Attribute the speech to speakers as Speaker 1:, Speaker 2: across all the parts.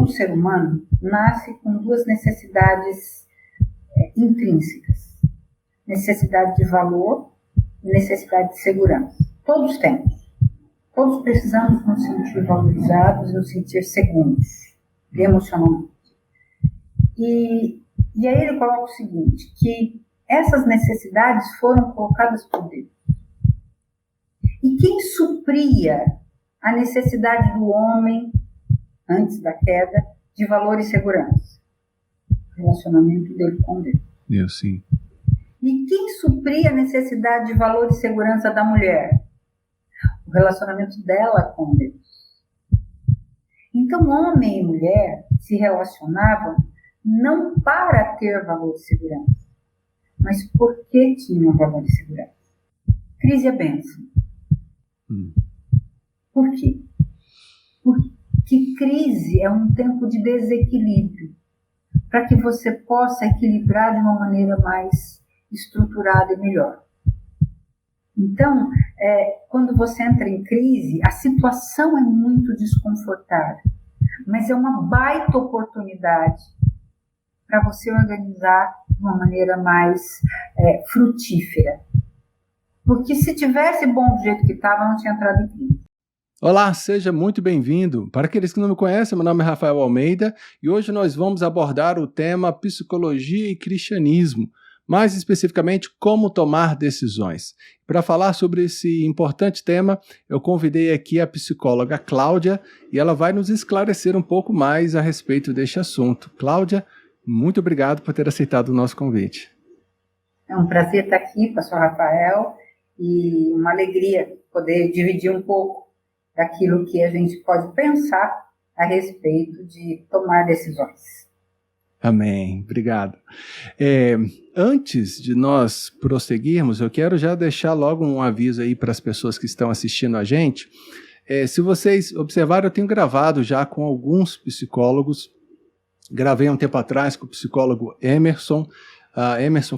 Speaker 1: todo ser humano nasce com duas necessidades intrínsecas. Necessidade de valor e necessidade de segurança. Todos temos. Todos precisamos nos sentir valorizados, nos sentir seguros, emocionalmente. E aí ele coloca o seguinte, que essas necessidades foram colocadas por Deus. E quem supria a necessidade do homem, antes da queda, de valor e segurança? O relacionamento dele com Deus.
Speaker 2: Eu sim.
Speaker 1: E quem supria a necessidade de valor e segurança da mulher? O relacionamento dela com Deus. Então, homem e mulher se relacionavam não para ter valor e segurança, mas porque tinham valor e segurança. Crise é bênção. Por quê? Porque crise é um tempo de desequilíbrio, para que você possa equilibrar de uma maneira mais estruturada e melhor. Então, quando você entra em crise, a situação é muito desconfortável, mas é uma baita oportunidade para você organizar de uma maneira mais frutífera. Porque se tivesse bom do jeito que estava, não tinha entrado em crise.
Speaker 2: Olá, seja muito bem-vindo. Para aqueles que não me conhecem, meu nome é Rafael Almeida e hoje nós vamos abordar o tema psicologia e cristianismo, mais especificamente como tomar decisões. Para falar sobre esse importante tema, eu convidei aqui a psicóloga Cláudia e ela vai nos esclarecer um pouco mais a respeito deste assunto. Cláudia, muito obrigado por ter aceitado o nosso convite.
Speaker 1: É um prazer estar aqui, pastor Rafael, e uma alegria poder dividir um pouco daquilo que a gente pode pensar a respeito de tomar decisões.
Speaker 2: Amém, obrigado. Antes de nós prosseguirmos, eu quero já deixar logo um aviso aí para as pessoas que estão assistindo a gente. Se vocês observaram, eu tenho gravado já com alguns psicólogos. Gravei há um tempo atrás com o psicólogo Emerson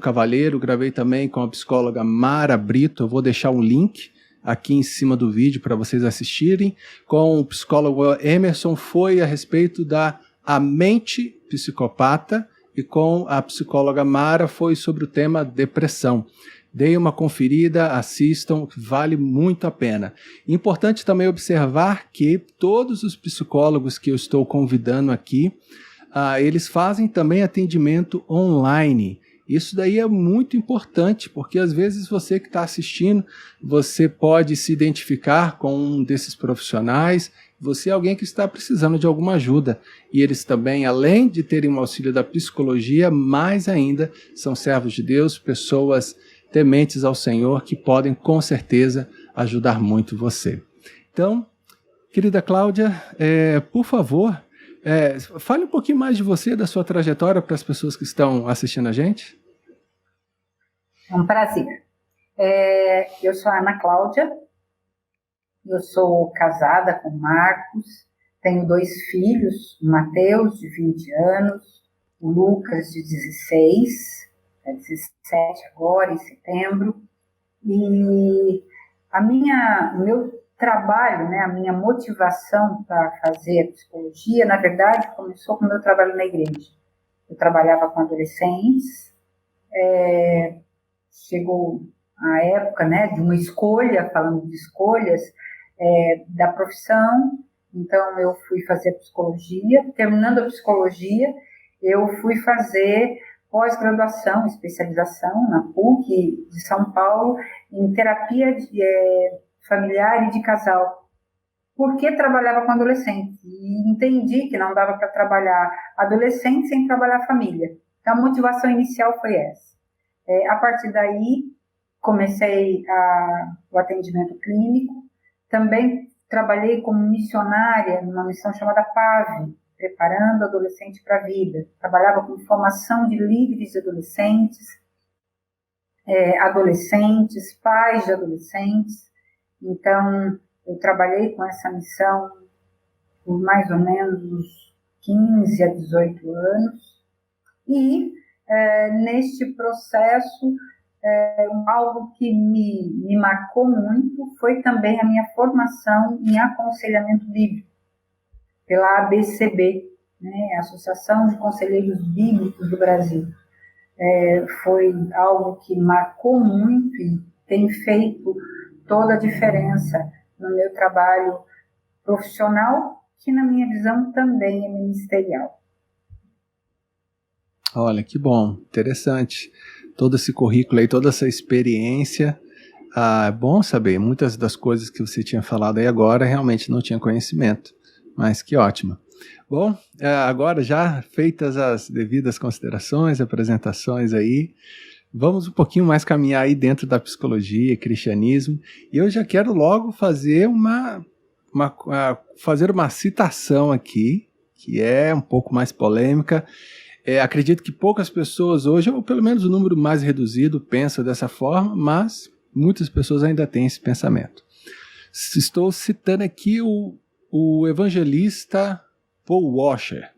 Speaker 2: Cavalheiro, gravei também com a psicóloga Mara Brito. Eu vou deixar um link aqui em cima do vídeo para vocês assistirem. Com o psicólogo Emerson foi a respeito da mente psicopata e com a psicóloga Mara foi sobre o tema depressão. Deem uma conferida, assistam, vale muito a pena. Importante também observar que todos os psicólogos que eu estou convidando aqui, eles fazem também atendimento online. Isso daí é muito importante, porque às vezes você que está assistindo, você pode se identificar com um desses profissionais, você é alguém que está precisando de alguma ajuda. E eles também, além de terem um auxílio da psicologia, mais ainda são servos de Deus, pessoas tementes ao Senhor, que podem com certeza ajudar muito você. Então, querida Cláudia, por favor, fale um pouquinho mais de você, da sua trajetória para as pessoas que estão assistindo a gente.
Speaker 1: É um prazer. Eu sou a Ana Cláudia, eu sou casada com o Marcos, tenho 2 filhos, o Mateus, de 20 anos, o Lucas, de 16, 17 agora, em setembro, e o meu trabalho, a minha motivação para fazer a psicologia, na verdade, começou com o meu trabalho na igreja. Eu trabalhava com adolescentes, chegou a época, de uma escolha, falando de escolhas, da profissão, então eu fui fazer psicologia, terminando a psicologia, eu fui fazer pós-graduação, especialização na PUC de São Paulo, em terapia familiar e de casal, porque trabalhava com adolescentes e entendi que não dava para trabalhar adolescente sem trabalhar família. Então a motivação inicial foi essa. A partir daí comecei o atendimento clínico, também trabalhei como missionária numa missão chamada PAV, Preparando Adolescente para a Vida. Trabalhava com formação de líderes de adolescentes, pais de adolescentes. Então, eu trabalhei com essa missão por mais ou menos uns 15 a 18 anos. E, neste processo, algo que me marcou muito foi também a minha formação em aconselhamento bíblico, pela ABCB, né, a Associação de Conselheiros Bíblicos do Brasil. Foi algo que marcou muito e tem feito toda a diferença no meu trabalho profissional, que na minha visão também é ministerial.
Speaker 2: Olha, que bom, interessante. Todo esse currículo aí, toda essa experiência. É bom saber, muitas das coisas que você tinha falado aí agora realmente não tinha conhecimento, mas que ótimo. Bom, agora já feitas as devidas considerações, apresentações aí, vamos um pouquinho mais caminhar aí dentro da psicologia, cristianismo, e eu já quero logo fazer uma citação aqui, que é um pouco mais polêmica. Acredito que poucas pessoas hoje, ou pelo menos o número mais reduzido, pensa dessa forma, mas muitas pessoas ainda têm esse pensamento. Estou citando aqui o evangelista Paul Washer.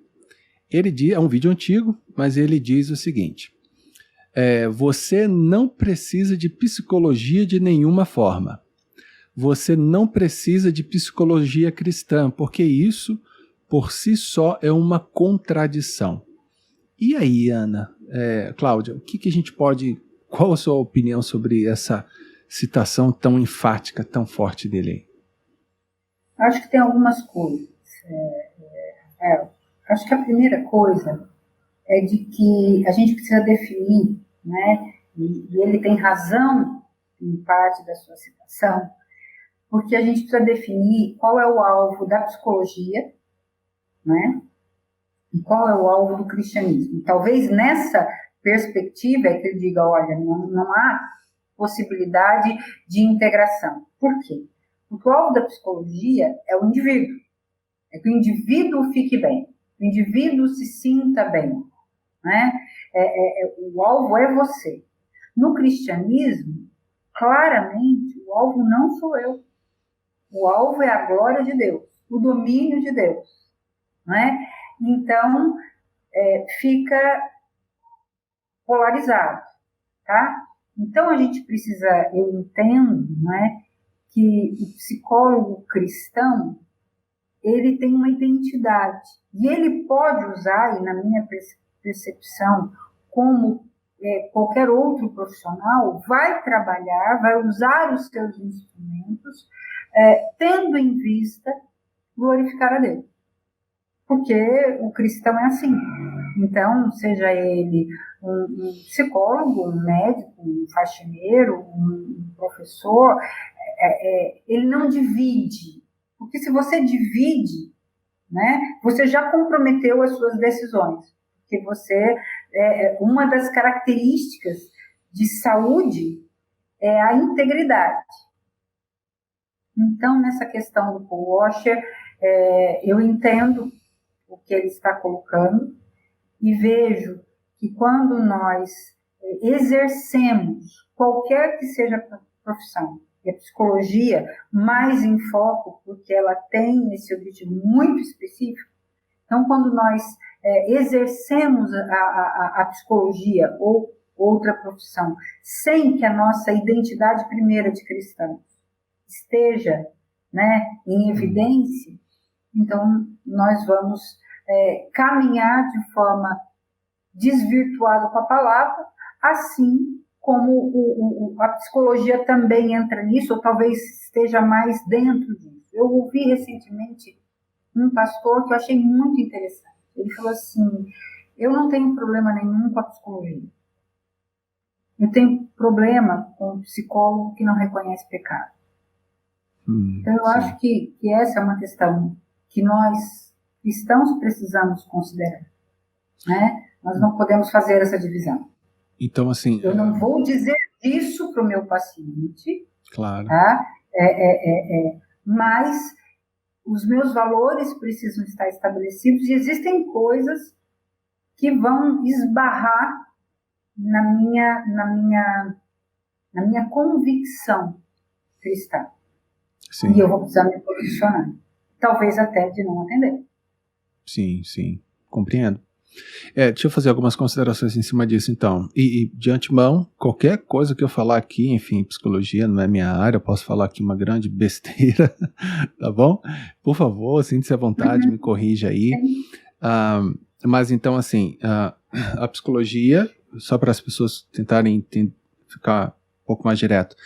Speaker 2: Ele diz, é um vídeo antigo, mas ele diz o seguinte: você não precisa de psicologia de nenhuma forma. Você não precisa de psicologia cristã, porque isso, por si só, é uma contradição. E aí, Ana, Cláudia, o que a gente pode... Qual a sua opinião sobre essa citação tão enfática, tão forte dele aí?
Speaker 1: Acho que tem algumas coisas. Acho que a primeira coisa é de que a gente precisa definir, né, e ele tem razão em parte da sua citação, porque a gente precisa definir qual é o alvo da psicologia, né, e qual é o alvo do cristianismo. Talvez nessa perspectiva é que ele diga, olha, não há possibilidade de integração. Por quê? Porque o alvo da psicologia é o indivíduo. É que o indivíduo fique bem, o indivíduo se sinta bem, né? O alvo é você. No cristianismo, claramente, o alvo não sou eu. O alvo é a glória de Deus, o domínio de Deus, né? Então, fica polarizado, tá? Então, a gente precisa, eu entendo, né, que o psicólogo cristão, ele tem uma identidade, e ele pode usar, e na minha percepção, como qualquer outro profissional, vai trabalhar, vai usar os seus instrumentos, tendo em vista glorificar a Deus. Porque o cristão é assim. Então, seja ele um psicólogo, um médico, um faxineiro, um professor, ele não divide. Porque se você divide, né, você já comprometeu as suas decisões. Porque uma das características de saúde é a integridade. Então, nessa questão do Paul Washer, eu entendo o que ele está colocando e vejo que quando nós exercemos qualquer que seja a profissão, e a psicologia mais em foco, porque ela tem esse objetivo muito específico, então quando nós exercemos a psicologia ou outra profissão, sem que a nossa identidade primeira de cristão esteja, né, em evidência, então nós vamos caminhar de forma desvirtuada com a palavra, assim como a psicologia também entra nisso, ou talvez esteja mais dentro disso. Eu ouvi recentemente um pastor que eu achei muito interessante. Ele falou assim, eu não tenho problema nenhum com a psicologia. Eu tenho problema com o psicólogo que não reconhece pecado. Então eu acho que essa é uma questão que nós cristãos precisamos considerar, né? Nós não podemos fazer essa divisão.
Speaker 2: Então, assim...
Speaker 1: Eu não vou dizer isso para o meu paciente,
Speaker 2: claro.
Speaker 1: Tá? Mas os meus valores precisam estar estabelecidos e existem coisas que vão esbarrar na minha convicção cristã. Sim. E eu vou precisar me posicionar. Talvez até de não atender.
Speaker 2: Sim, sim. Compreendo. Deixa eu fazer algumas considerações em cima disso, então. E de antemão, qualquer coisa que eu falar aqui, enfim, psicologia não é minha área, eu posso falar aqui uma grande besteira, tá bom? Por favor, sinta-se à vontade, me corrija aí. Mas então, assim, a psicologia, só para as pessoas tentarem ficar um pouco mais direto,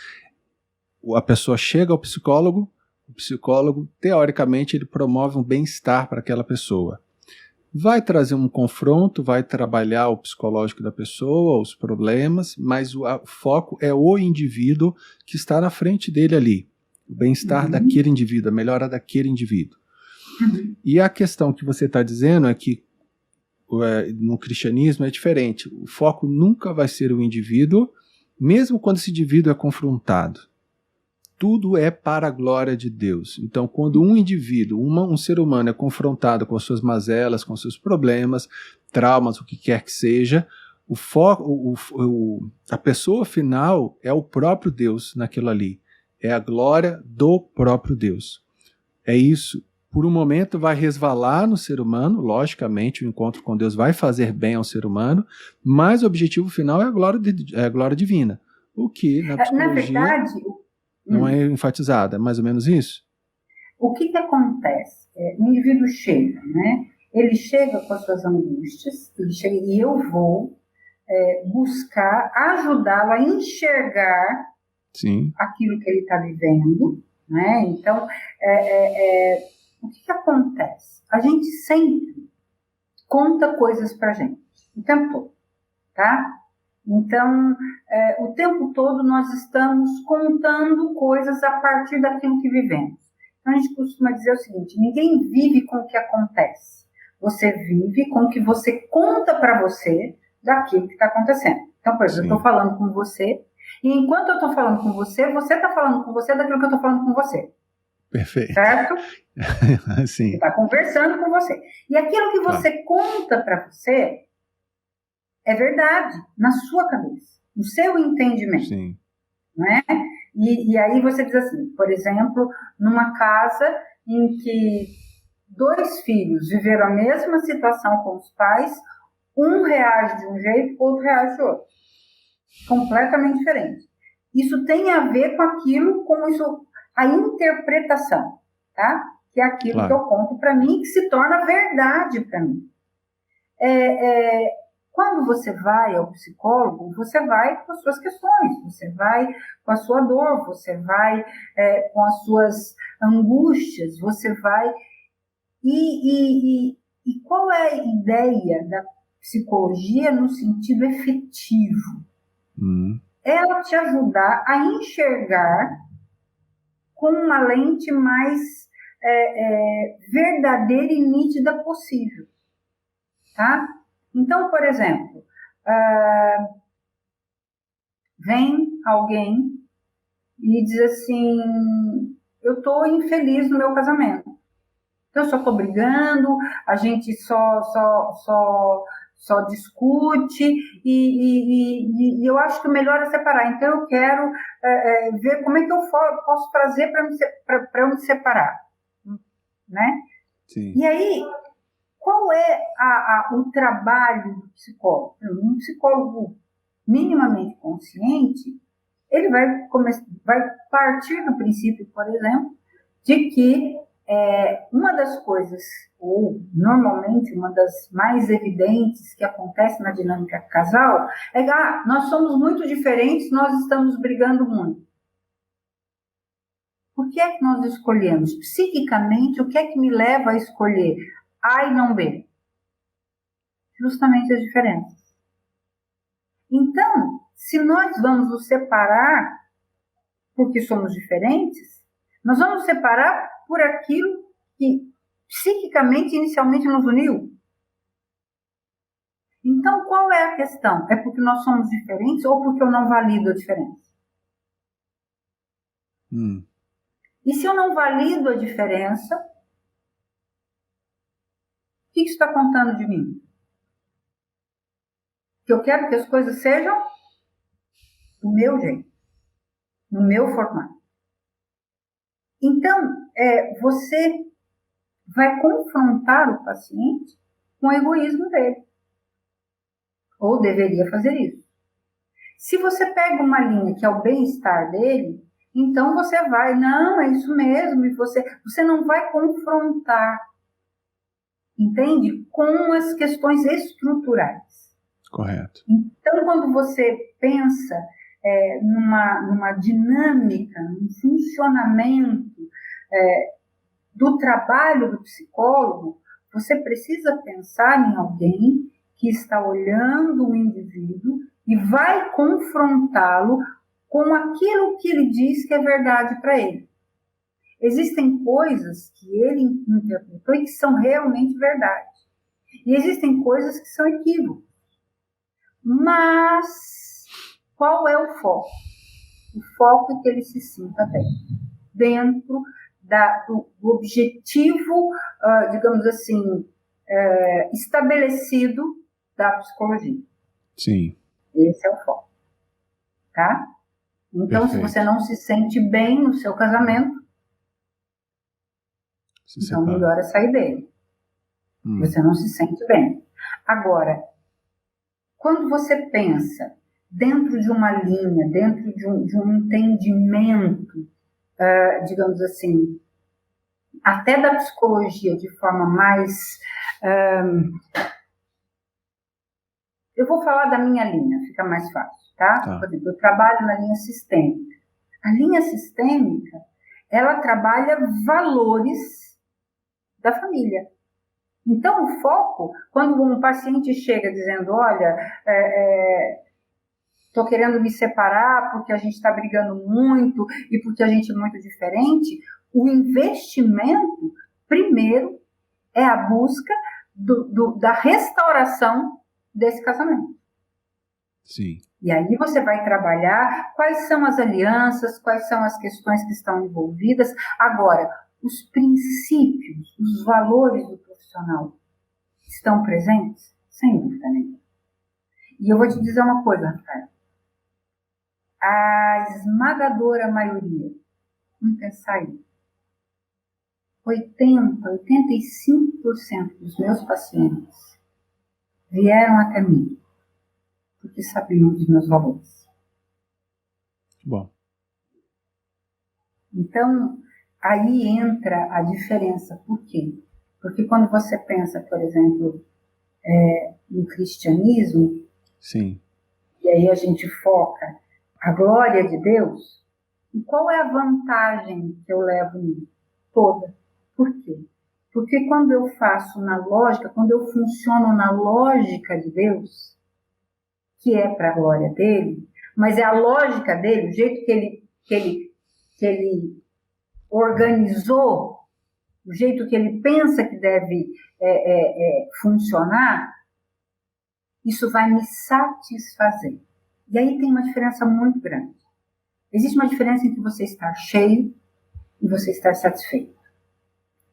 Speaker 2: a pessoa chega ao psicólogo, o psicólogo, teoricamente, ele promove um bem-estar para aquela pessoa. Vai trazer um confronto, vai trabalhar o psicológico da pessoa, os problemas, mas o foco é o indivíduo que está na frente dele ali. O bem-estar daquele indivíduo, a melhora daquele indivíduo. E a questão que você está dizendo é que no cristianismo é diferente. O foco nunca vai ser o indivíduo, mesmo quando esse indivíduo é confrontado. Tudo é para a glória de Deus. Então, quando um indivíduo, um ser humano é confrontado com as suas mazelas, com os seus problemas, traumas, o que quer que seja, o foco, a pessoa final é o próprio Deus naquilo ali. É a glória do próprio Deus. É isso. Por um momento vai resvalar no ser humano, logicamente o encontro com Deus vai fazer bem ao ser humano, mas o objetivo final é a glória divina. O que na psicologia...
Speaker 1: Na verdade...
Speaker 2: Não é enfatizado, é mais ou menos isso?
Speaker 1: O que acontece? O indivíduo chega, né? Ele chega com as suas angústias, ele chega, e eu vou buscar ajudá-lo a enxergar
Speaker 2: Sim.
Speaker 1: aquilo que ele está vivendo, né? Então, o que acontece? A gente sempre conta coisas para a gente, o tempo todo, tá? Então, o tempo todo nós estamos contando coisas a partir daquilo que vivemos. Então, a gente costuma dizer o seguinte: ninguém vive com o que acontece. Você vive com o que você conta para você daquilo que está acontecendo. Então, por exemplo, eu estou falando com você, e enquanto eu estou falando com você, você está falando com você daquilo que eu estou falando com você.
Speaker 2: Perfeito.
Speaker 1: Certo?
Speaker 2: Sim.
Speaker 1: Está conversando com você. E aquilo que você conta para você é verdade, na sua cabeça, no seu entendimento.
Speaker 2: Sim.
Speaker 1: Né? E aí você diz assim, por exemplo, numa casa em que 2 filhos viveram a mesma situação com os pais, um reage de um jeito, outro reage de outro. Completamente diferente. Isso tem a ver com aquilo, a interpretação, tá? Que é aquilo que eu conto para mim, que se torna verdade para mim. Quando você vai ao psicólogo, você vai com as suas questões, você vai com a sua dor, você vai com as suas angústias, você vai... E qual é a ideia da psicologia no sentido efetivo? Ela te ajudar a enxergar com uma lente mais verdadeira e nítida possível, tá? Então, por exemplo, vem alguém e diz assim: eu estou infeliz no meu casamento. Então, eu só estou brigando, a gente só discute e eu acho que o melhor é separar. Então, eu quero ver como é que eu posso fazer para eu me separar. Né?
Speaker 2: Sim.
Speaker 1: E aí... Qual é o trabalho do psicólogo? Um psicólogo minimamente consciente, ele vai partir do princípio, por exemplo, de que uma das coisas, ou normalmente uma das mais evidentes que acontece na dinâmica casal, é que nós somos muito diferentes, nós estamos brigando muito. Por que é que nós escolhemos? Psiquicamente, o que é que me leva a escolher A e não B? Justamente as diferenças. Então, se nós vamos nos separar porque somos diferentes, nós vamos nos separar por aquilo que psiquicamente inicialmente nos uniu. Então, qual é a questão? É porque nós somos diferentes ou porque eu não valido a diferença? E se eu não valido a diferença, o que isso está contando de mim? Que eu quero que as coisas sejam do meu jeito, no meu formato. Então, você vai confrontar o paciente com o egoísmo dele. Ou deveria fazer isso. Se você pega uma linha que é o bem-estar dele, então você vai, não, é isso mesmo, e você não vai confrontar. entende? Com as questões estruturais.
Speaker 2: Correto.
Speaker 1: Então, quando você pensa numa dinâmica, num funcionamento do trabalho do psicólogo, você precisa pensar em alguém que está olhando o indivíduo e vai confrontá-lo com aquilo que ele diz que é verdade para ele. Existem coisas que ele interpretou e que são realmente verdade. E existem coisas que são equívocos. Mas qual é o foco? O foco é que ele se sinta bem, dentro do objetivo, digamos assim, estabelecido da psicologia.
Speaker 2: Sim.
Speaker 1: Esse é o foco. Tá? Então,
Speaker 2: Perfeito.
Speaker 1: se você não se sente bem no seu casamento, então melhor é sair dele. Você não se sente bem. Agora, quando você pensa dentro de uma linha, dentro de um entendimento, digamos assim, até da psicologia de forma mais... eu vou falar da minha linha, fica mais fácil, tá? Por exemplo, eu trabalho na linha sistêmica. A linha sistêmica, ela trabalha valores da família. Então, o foco, quando um paciente chega dizendo, olha, estou querendo me separar porque a gente está brigando muito e porque a gente é muito diferente, o investimento, primeiro, é a busca da restauração desse casamento.
Speaker 2: Sim.
Speaker 1: E aí você vai trabalhar quais são as alianças, quais são as questões que estão envolvidas. Agora, os princípios, os valores do profissional estão presentes? Sem dúvida nenhuma. E eu vou te dizer uma coisa, Rafael. A esmagadora maioria, vamos pensar aí, 85% dos meus pacientes vieram até mim porque sabiam dos meus valores.
Speaker 2: Bom.
Speaker 1: Então, aí entra a diferença. Por quê? Porque quando você pensa, por exemplo, no cristianismo,
Speaker 2: sim,
Speaker 1: e aí a gente foca a glória de Deus, e qual é a vantagem que eu levo nisso? Toda. Por quê? Porque quando eu faço na lógica, quando eu funciono na lógica de Deus, que é para a glória dele, mas é a lógica dele, o jeito que ele organizou, o jeito que ele pensa que deve funcionar, isso vai me satisfazer. E aí tem uma diferença muito grande. Existe uma diferença entre você estar cheio e você estar satisfeito.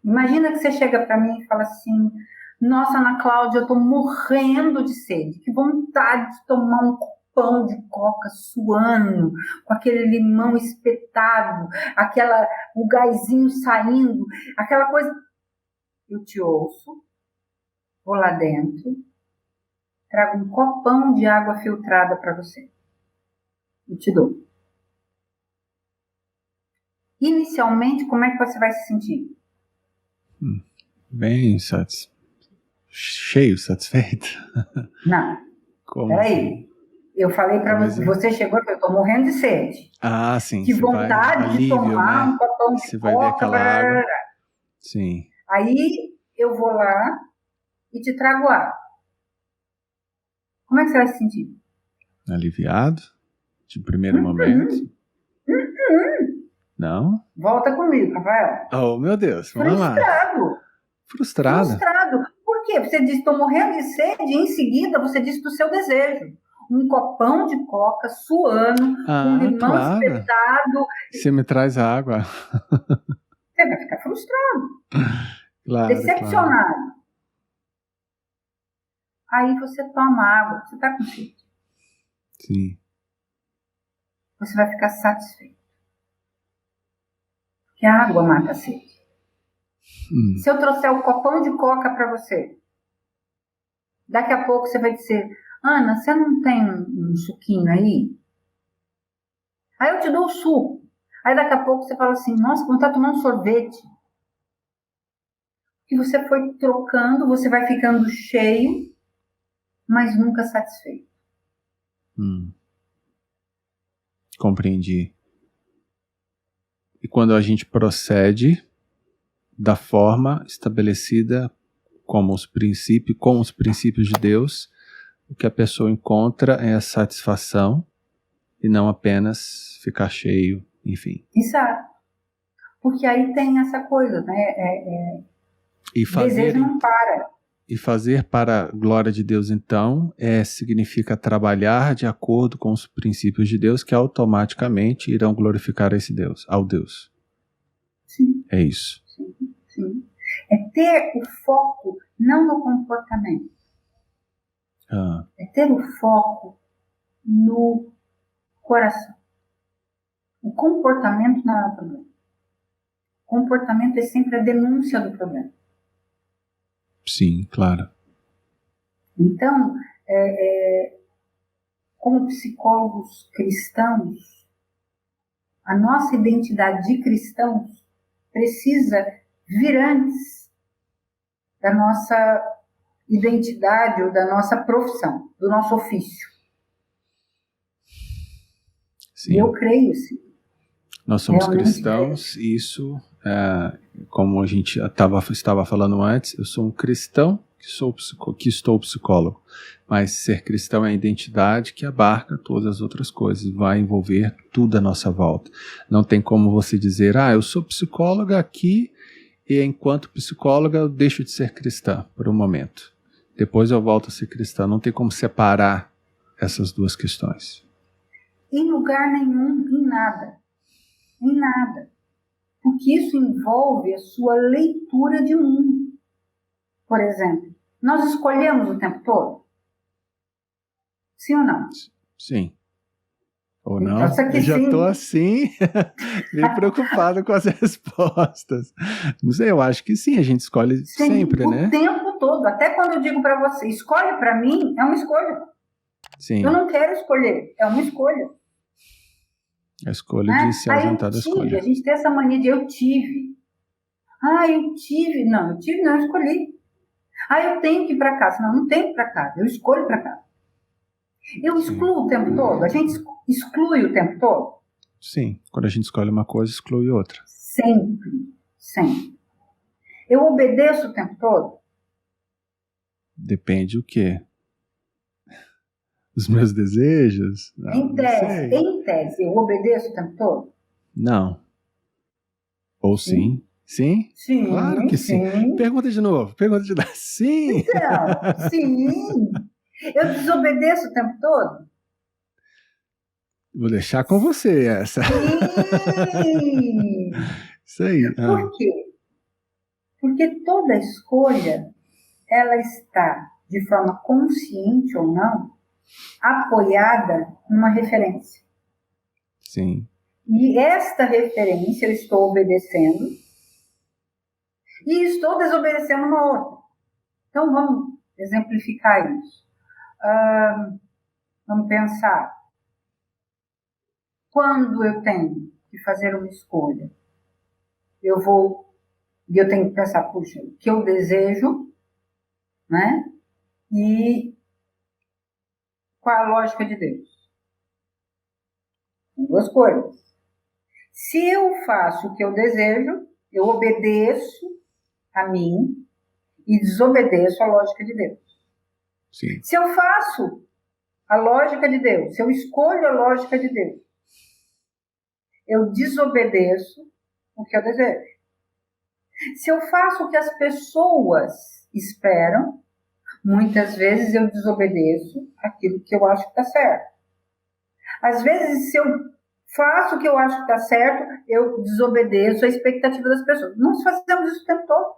Speaker 1: Imagina que você chega para mim e fala assim, nossa, Ana Cláudia, eu estou morrendo de sede, que vontade de tomar um copão de coca suando, com aquele limão espetado, o gásinho saindo, aquela coisa. Eu te ouço, vou lá dentro, trago um copão de água filtrada para você e te dou. Inicialmente, como é que você vai se sentir?
Speaker 2: Bem cheio, satisfeito.
Speaker 1: Não.
Speaker 2: Como
Speaker 1: Peraí.
Speaker 2: assim?
Speaker 1: Eu falei para você, você chegou e eu estou morrendo de sede.
Speaker 2: Ah, sim.
Speaker 1: Que vontade de tomar um copão de
Speaker 2: você
Speaker 1: coca.
Speaker 2: Vai ver aquela água. Sim.
Speaker 1: Aí eu vou lá e te trago água. Como é que você vai se sentir?
Speaker 2: Aliviado? De primeiro momento? Não?
Speaker 1: Volta comigo, Rafael.
Speaker 2: Oh, meu Deus, vamos lá. Frustrado.
Speaker 1: Por quê? Você disse, estou morrendo de sede, e em seguida você disse do seu desejo. Um copão de coca suando, com limão espetado.
Speaker 2: Você me traz água.
Speaker 1: Você vai ficar frustrado.
Speaker 2: Claro,
Speaker 1: decepcionado.
Speaker 2: Claro.
Speaker 1: Aí você toma água, você está com sede.
Speaker 2: Sim.
Speaker 1: Você vai ficar satisfeito. Porque a água mata a sede. Se eu trouxer o copão de coca para você, daqui a pouco você vai dizer, Ana, você não tem um suquinho aí? Aí eu te dou o suco. Aí daqui a pouco você fala assim, nossa, vontade de tomar um sorvete. que você foi trocando, você vai ficando cheio, mas nunca satisfeito.
Speaker 2: Compreendi. E quando a gente procede da forma estabelecida com os princípios de Deus, o que a pessoa encontra é a satisfação e não apenas ficar cheio, enfim.
Speaker 1: Exato. Porque aí tem essa coisa, né? Desejo não para.
Speaker 2: E fazer para a glória de Deus, então, significa trabalhar de acordo com os princípios de Deus, que automaticamente irão glorificar esse Deus, ao Deus.
Speaker 1: Sim.
Speaker 2: É isso.
Speaker 1: Sim. É ter o foco não no comportamento. É ter o foco no coração. O comportamento não é o problema. O comportamento é sempre a denúncia do problema.
Speaker 2: Sim, claro.
Speaker 1: Então, como psicólogos cristãos, a nossa identidade de cristãos precisa vir antes da nossa identidade ou da nossa profissão, do nosso ofício.
Speaker 2: Sim.
Speaker 1: Eu creio, sim.
Speaker 2: Nós somos cristãos, e isso, como a gente estava falando antes, eu sou um cristão que estou psicólogo, mas ser cristão é a identidade que abarca todas as outras coisas, vai envolver tudo à nossa volta. Não tem como você dizer, eu sou psicóloga aqui e enquanto psicóloga eu deixo de ser cristã por um momento. Depois eu volto a ser cristã. Não tem como separar essas duas questões.
Speaker 1: Em lugar nenhum, em nada. Em nada. Porque isso envolve a sua leitura de mundo. Por exemplo, nós escolhemos o tempo todo? Sim ou não?
Speaker 2: Sim. Ou não?
Speaker 1: Eu
Speaker 2: já estou assim, bem preocupado com as respostas. Não sei, eu acho que sim, a gente escolhe sempre, né?
Speaker 1: O tempo todo. Até quando eu digo para você, escolhe para mim, é uma escolha.
Speaker 2: Sim.
Speaker 1: Eu não quero escolher, é uma escolha.
Speaker 2: A escolha de se ausentar da escolha.
Speaker 1: A gente tem essa mania de eu tive. Eu tive. Não, eu tive, não, eu escolhi. Eu tenho que ir para casa. Não tenho que ir para casa, eu escolho para casa. Eu excluo o tempo todo? A gente exclui o tempo todo?
Speaker 2: Sim, quando a gente escolhe uma coisa, exclui outra.
Speaker 1: Sempre, sempre. Eu obedeço o tempo todo?
Speaker 2: Depende o quê? Os meus desejos? Não,
Speaker 1: em tese, eu obedeço o tempo todo?
Speaker 2: Não. Ou sim? Sim?
Speaker 1: Sim.
Speaker 2: Claro que sim. Pergunta de novo. Sim.
Speaker 1: Então, sim. Eu desobedeço o tempo todo?
Speaker 2: Vou deixar com você essa.
Speaker 1: Sim.
Speaker 2: Isso aí.
Speaker 1: Por quê? Porque toda escolha, ela está, de forma consciente ou não, apoiada numa referência.
Speaker 2: Sim.
Speaker 1: E esta referência eu estou obedecendo e estou desobedecendo uma outra. Então vamos exemplificar isso. Vamos pensar. Quando eu tenho que fazer uma escolha, eu tenho que pensar, puxa, o que eu desejo, né? E qual a lógica de Deus? São duas coisas. Se eu faço o que eu desejo, eu obedeço a mim e desobedeço a lógica de Deus.
Speaker 2: Sim.
Speaker 1: Se eu faço a lógica de Deus, se eu escolho a lógica de Deus, eu desobedeço o que eu desejo. Se eu faço o que as pessoas esperam, muitas vezes eu desobedeço aquilo que eu acho que está certo. Às vezes, se eu faço o que eu acho que está certo, eu desobedeço a expectativa das pessoas. Nós fazemos isso o tempo todo.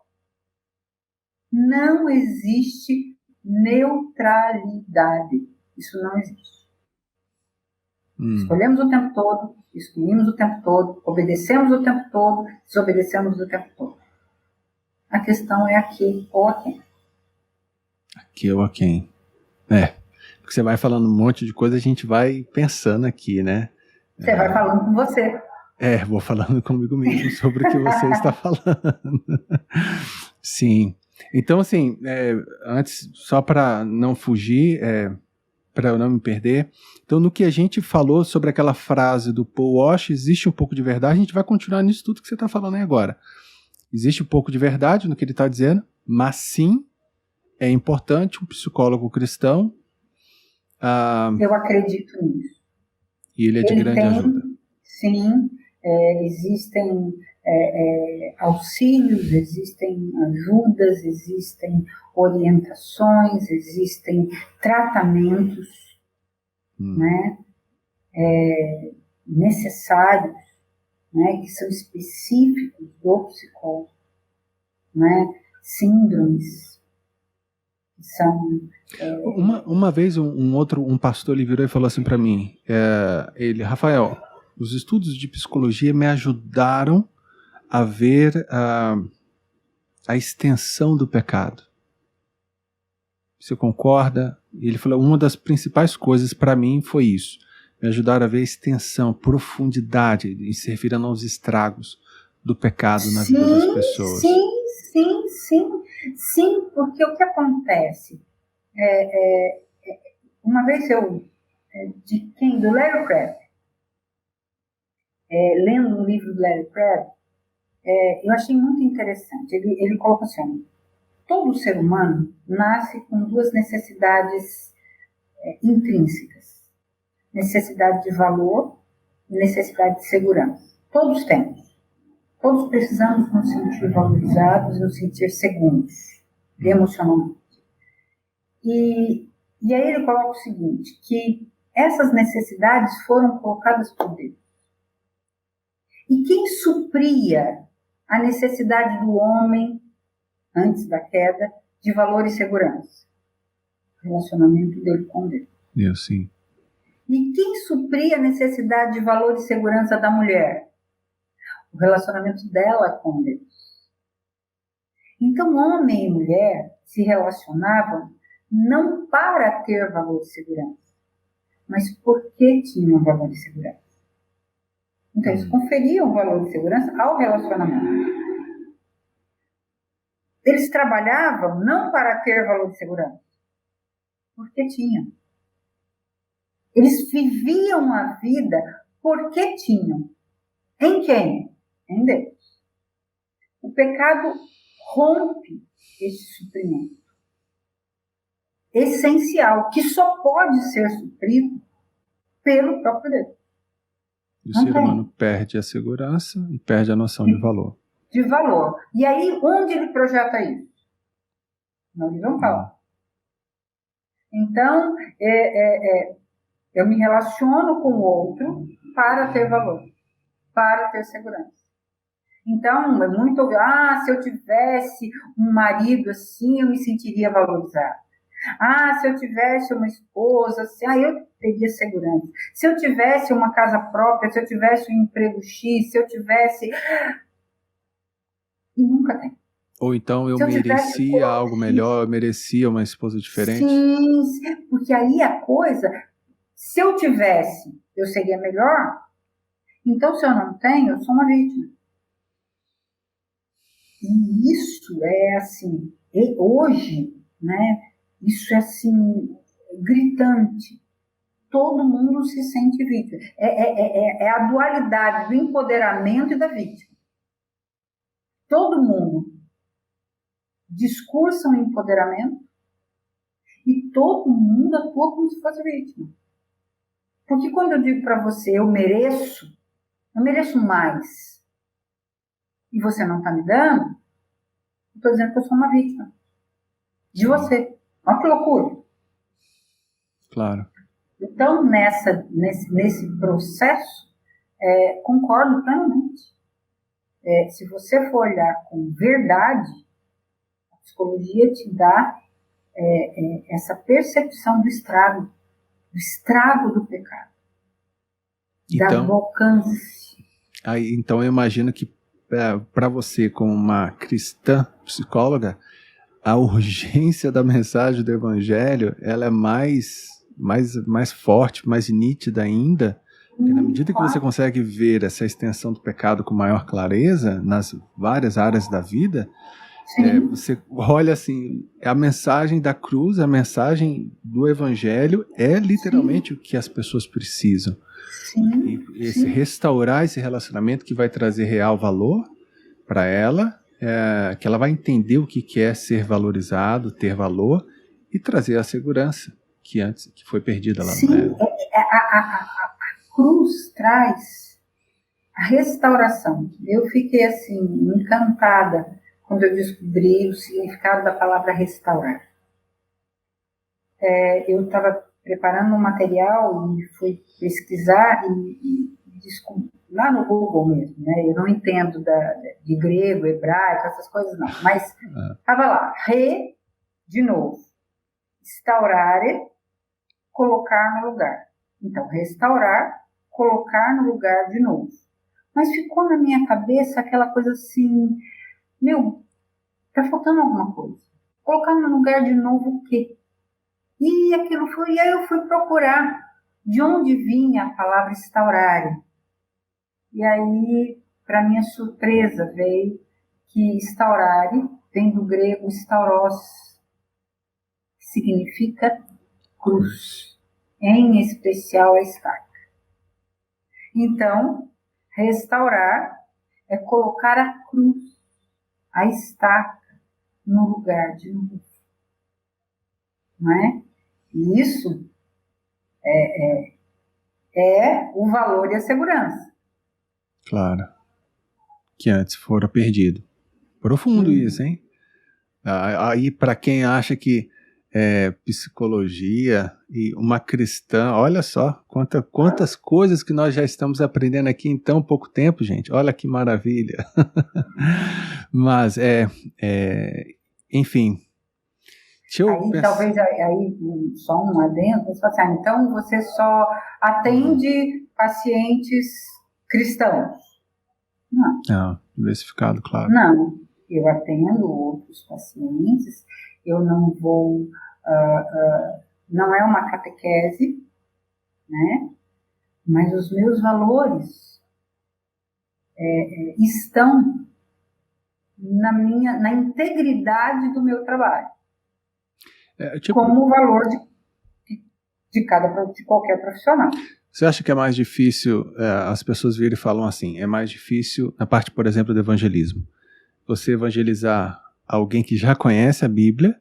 Speaker 1: Não existe neutralidade. Isso não existe. Escolhemos o tempo todo, excluímos o tempo todo, obedecemos o tempo todo, desobedecemos o tempo todo. A questão é aqui ou a quem.
Speaker 2: Aqui ou a quem. Porque você vai falando um monte de coisa, a gente vai pensando aqui, né?
Speaker 1: Você vai falando com você.
Speaker 2: Vou falando comigo mesmo sobre o que você está falando. Sim. Então, assim, antes, só para não fugir, para eu não me perder, então no que a gente falou sobre aquela frase do Paul Walsh, existe um pouco de verdade, a gente vai continuar nisso tudo que você está falando aí agora. Existe um pouco de verdade no que ele está dizendo, mas sim, é importante um psicólogo cristão.
Speaker 1: Eu acredito nisso.
Speaker 2: E ele é de grande ajuda.
Speaker 1: Sim, existem auxílios, existem ajudas, existem orientações, existem tratamentos, né, necessários, né, que são específicos do psicólogo, né, síndromes que são...
Speaker 2: Uma vez um pastor ele virou e falou assim para mim, Rafael, os estudos de psicologia me ajudaram a ver a extensão do pecado. Você concorda? Ele falou, uma das principais coisas para mim foi isso, me ajudaram a ver a extensão, profundidade, e se referindo aos estragos do pecado na vida das pessoas.
Speaker 1: Sim, porque o que acontece? Uma vez do Larry Crabb, lendo um livro do Larry Crabb, eu achei muito interessante. Ele coloca assim, todo ser humano nasce com duas necessidades intrínsecas. Necessidade de valor e necessidade de segurança. Todos temos. Todos precisamos nos sentir valorizados, nos sentir seguros, emocionalmente. E aí ele coloca o seguinte, que essas necessidades foram colocadas por Deus. E quem supria a necessidade do homem, antes da queda, de valor e segurança? O relacionamento dele com Deus.
Speaker 2: Sim.
Speaker 1: E quem supria a necessidade de valor e segurança da mulher? O relacionamento dela com Deus. Então, homem e mulher se relacionavam não para ter valor e segurança, mas porque tinham valor e segurança. Então, eles conferiam valor e segurança ao relacionamento. Eles trabalhavam não para ter valor e segurança, porque tinham. Eles viviam a vida porque tinham. Em quem? Em Deus. O pecado rompe esse suprimento essencial, que só pode ser suprido pelo próprio Deus.
Speaker 2: O ser humano perde a segurança e perde a noção de valor.
Speaker 1: De valor. E aí, onde ele projeta isso? Na horizontal. Então, eu me relaciono com o outro para ter valor, para ter segurança. Então, é muito... se eu tivesse um marido assim, eu me sentiria valorizado. Se eu tivesse uma esposa assim, eu teria segurança. Se eu tivesse uma casa própria, se eu tivesse um emprego X, se eu tivesse... E nunca tem.
Speaker 2: Ou então eu merecia algo melhor, eu merecia uma esposa diferente.
Speaker 1: Sim, porque aí a coisa... Se eu tivesse, eu seria melhor. Então, se eu não tenho, eu sou uma vítima. E isso é assim... Hoje, né? Isso é assim, gritante. Todo mundo se sente vítima. É a dualidade do empoderamento e da vítima. Todo mundo discursa o empoderamento e todo mundo atua como se fosse vítima. Porque quando eu digo para você, eu mereço mais, e você não está me dando, eu estou dizendo que eu sou uma vítima de você. Olha que loucura.
Speaker 2: Claro.
Speaker 1: Então, nesse processo, concordo plenamente. Se você for olhar com verdade, a psicologia te dá essa percepção do estrago do pecado, do alcance.
Speaker 2: Então, eu imagino que para você, como uma cristã psicóloga, a urgência da mensagem do Evangelho, ela é mais forte, mais nítida ainda, porque na medida que você consegue ver essa extensão do pecado com maior clareza nas várias áreas da vida, Você olha assim, a mensagem da cruz, a mensagem do evangelho é literalmente Sim. o que as pessoas precisam.
Speaker 1: Sim.
Speaker 2: E restaurar esse relacionamento que vai trazer real valor para ela, que ela vai entender o que é ser valorizado, ter valor e trazer a segurança que antes que foi perdida lá.
Speaker 1: Sim, a cruz traz a restauração. Eu fiquei assim encantada quando eu descobri o significado da palavra restaurar. Eu estava preparando um material e fui pesquisar e descobri, lá no Google mesmo, né? Eu não entendo de grego, hebraico, essas coisas não, mas estava lá, de novo, instaurare, colocar no lugar. Então, restaurar, colocar no lugar de novo. Mas ficou na minha cabeça aquela coisa assim, tá faltando alguma coisa. Colocar no lugar de novo o quê? E aí eu fui procurar de onde vinha a palavra instaurare. E aí, para minha surpresa, veio que instaurare vem do grego stauros, que significa cruz, em especial a estaca. Então, restaurar é colocar a cruz, a estaca, no lugar de novo. Não é? E isso é o valor e a segurança.
Speaker 2: Claro. Que antes fora perdido. Profundo isso, hein? Aí, para quem acha que psicologia e uma cristã, olha só quantas coisas que nós já estamos aprendendo aqui em tão pouco tempo, gente. Olha que maravilha. Mas, enfim.
Speaker 1: Talvez só um adendo, você fala assim, então você só atende pacientes cristãos.
Speaker 2: Não, diversificado, claro.
Speaker 1: Não, eu atendo outros pacientes, eu não vou, não é uma catequese, né? Mas os meus valores estão na integridade do meu trabalho, como o valor de qualquer profissional.
Speaker 2: Você acha que é mais difícil, as pessoas virem e falam assim, é mais difícil, na parte, por exemplo, do evangelismo, você evangelizar alguém que já conhece a Bíblia,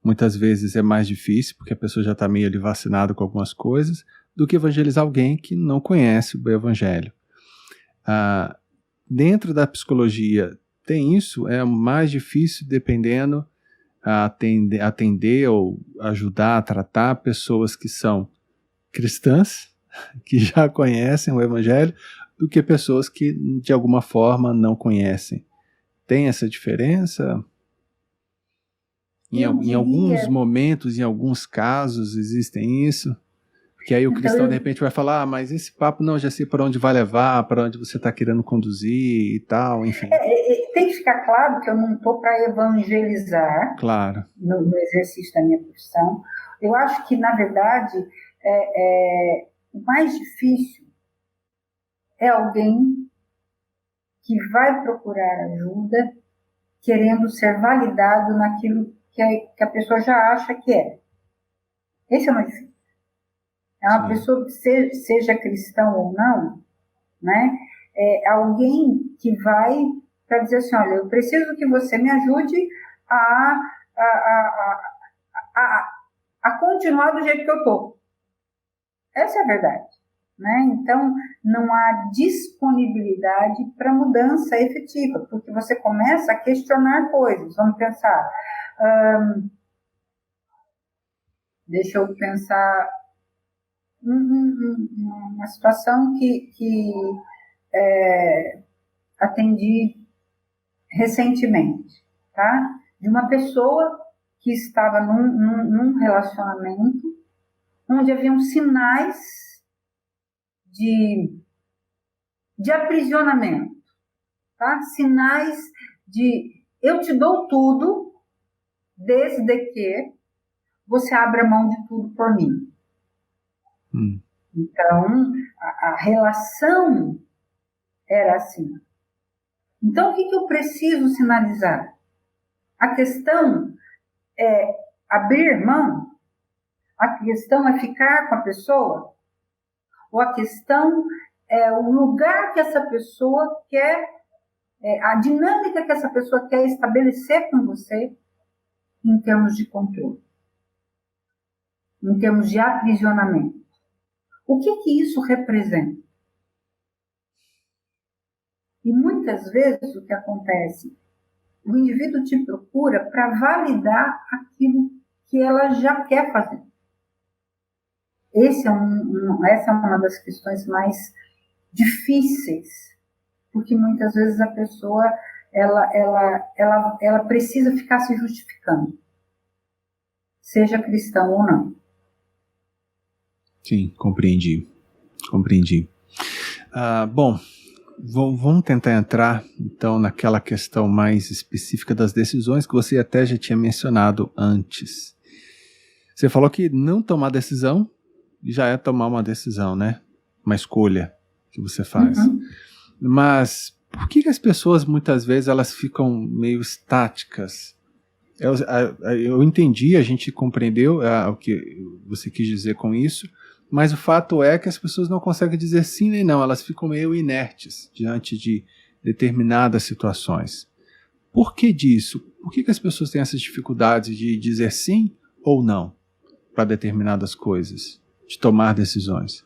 Speaker 2: muitas vezes é mais difícil, porque a pessoa já está meio ali vacinada com algumas coisas, do que evangelizar alguém que não conhece o Evangelho. Dentro da psicologia, tem isso? É mais difícil dependendo atender ou ajudar a tratar pessoas que são cristãs, que já conhecem o Evangelho, do que pessoas que de alguma forma não conhecem. Tem essa diferença? Em alguns momentos, em alguns casos, existem isso? Porque aí o cristão de repente vai falar, mas esse papo não, já sei para onde vai levar, para onde você está querendo conduzir e tal, enfim.
Speaker 1: Tem que ficar claro que eu não estou para evangelizar,
Speaker 2: claro,
Speaker 1: no exercício da minha profissão. Eu acho que, na verdade, o mais difícil é alguém que vai procurar ajuda querendo ser validado naquilo que a pessoa já acha que é. Esse é o mais difícil. É uma pessoa que seja cristão ou não, né? É alguém que vai para dizer assim, olha, eu preciso que você me ajude a continuar do jeito que eu estou. Essa é a verdade. Né? Então, não há disponibilidade para mudança efetiva, porque você começa a questionar coisas. Vamos pensar. Deixa eu pensar uma situação que atendi recentemente, tá? De uma pessoa que estava num relacionamento onde haviam sinais de aprisionamento, tá? Sinais de eu te dou tudo desde que você abra mão de tudo por mim. Então, a relação era assim. Então, o que eu preciso sinalizar? A questão é abrir mão? A questão é ficar com a pessoa? Ou a questão é o lugar que essa pessoa quer, a dinâmica que essa pessoa quer estabelecer com você em termos de controle, em termos de aprisionamento? O que isso representa? E muitas vezes o que acontece, o indivíduo te procura para validar aquilo que ela já quer fazer. Essa é uma das questões mais difíceis, porque muitas vezes a pessoa ela precisa ficar se justificando, seja cristão ou não.
Speaker 2: Sim, compreendi. Bom, vamos tentar entrar, então, naquela questão mais específica das decisões que você até já tinha mencionado antes. Você falou que não tomar decisão já é tomar uma decisão, né? Uma escolha que você faz.
Speaker 1: Uhum.
Speaker 2: Mas por que as pessoas, muitas vezes, elas ficam meio estáticas? Eu entendi, a gente compreendeu o que você quis dizer com isso, mas o fato é que as pessoas não conseguem dizer sim nem não, elas ficam meio inertes diante de determinadas situações. Por que disso? Por que as pessoas têm essas dificuldades de dizer sim ou não para determinadas coisas, de tomar decisões?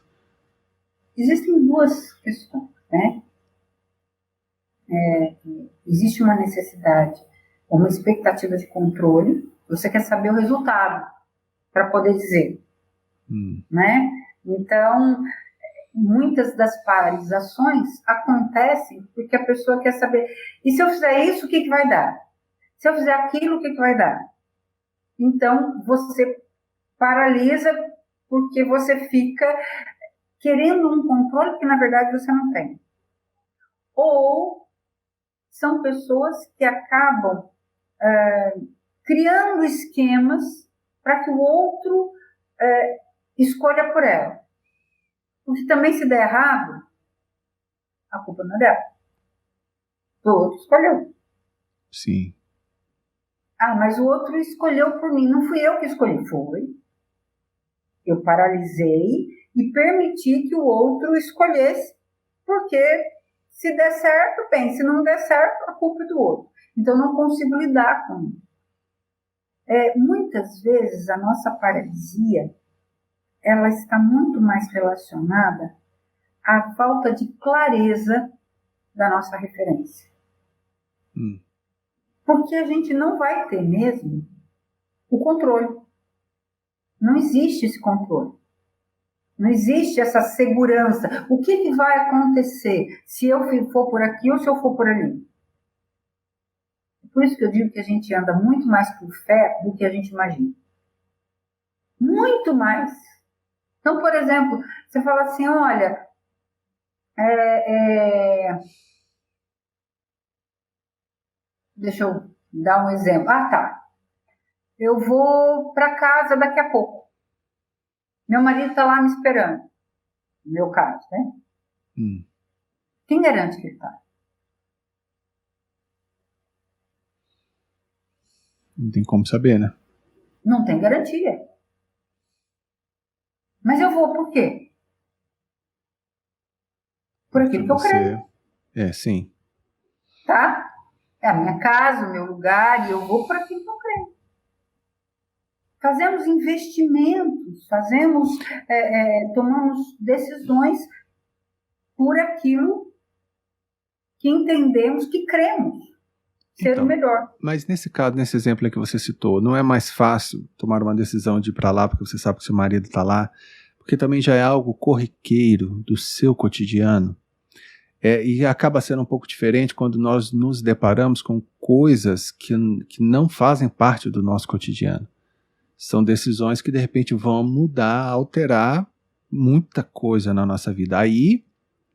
Speaker 1: Existem duas questões, né? Existe uma necessidade, uma expectativa de controle, você quer saber o resultado para poder dizer, né? Então, muitas das paralisações acontecem porque a pessoa quer saber, e se eu fizer isso, o que vai dar? Se eu fizer aquilo, o que vai dar? Então, você paralisa porque você fica querendo um controle que, na verdade, você não tem. Ou são pessoas que acabam criando esquemas para que o outro escolha por ela. Porque também, se der errado, a culpa não é dela. O outro escolheu.
Speaker 2: Sim.
Speaker 1: Mas o outro escolheu por mim. Não fui eu que escolhi, foi. Eu paralisei e permiti que o outro escolhesse, porque se der certo, bem, se não der certo, a culpa é do outro. Então, não consigo lidar com isso. Muitas vezes, a nossa paralisia, ela está muito mais relacionada à falta de clareza da nossa referência. Porque a gente não vai ter mesmo o controle. Não existe esse controle. Não existe essa segurança. O que vai acontecer se eu for por aqui ou se eu for por ali? Por isso que eu digo que a gente anda muito mais por fé do que a gente imagina. Muito mais. Então, por exemplo, você fala assim, olha, deixa eu dar um exemplo. Tá. Eu vou para casa daqui a pouco. Meu marido está lá me esperando. No meu caso, né? Quem garante que ele está?
Speaker 2: Não tem como saber, né?
Speaker 1: Não tem garantia. Mas eu vou por quê? Por aquilo que eu creio.
Speaker 2: Sim.
Speaker 1: Tá? É a minha casa, o meu lugar, e eu vou por aquilo que eu creio. Fazemos investimentos, tomamos decisões por aquilo que entendemos, que cremos ser o melhor.
Speaker 2: Mas nesse caso, nesse exemplo que você citou, não é mais fácil tomar uma decisão de ir para lá porque você sabe que seu marido está lá, porque também já é algo corriqueiro do seu cotidiano? E acaba sendo um pouco diferente quando nós nos deparamos com coisas que não fazem parte do nosso cotidiano. São decisões que de repente vão mudar, alterar muita coisa na nossa vida. Aí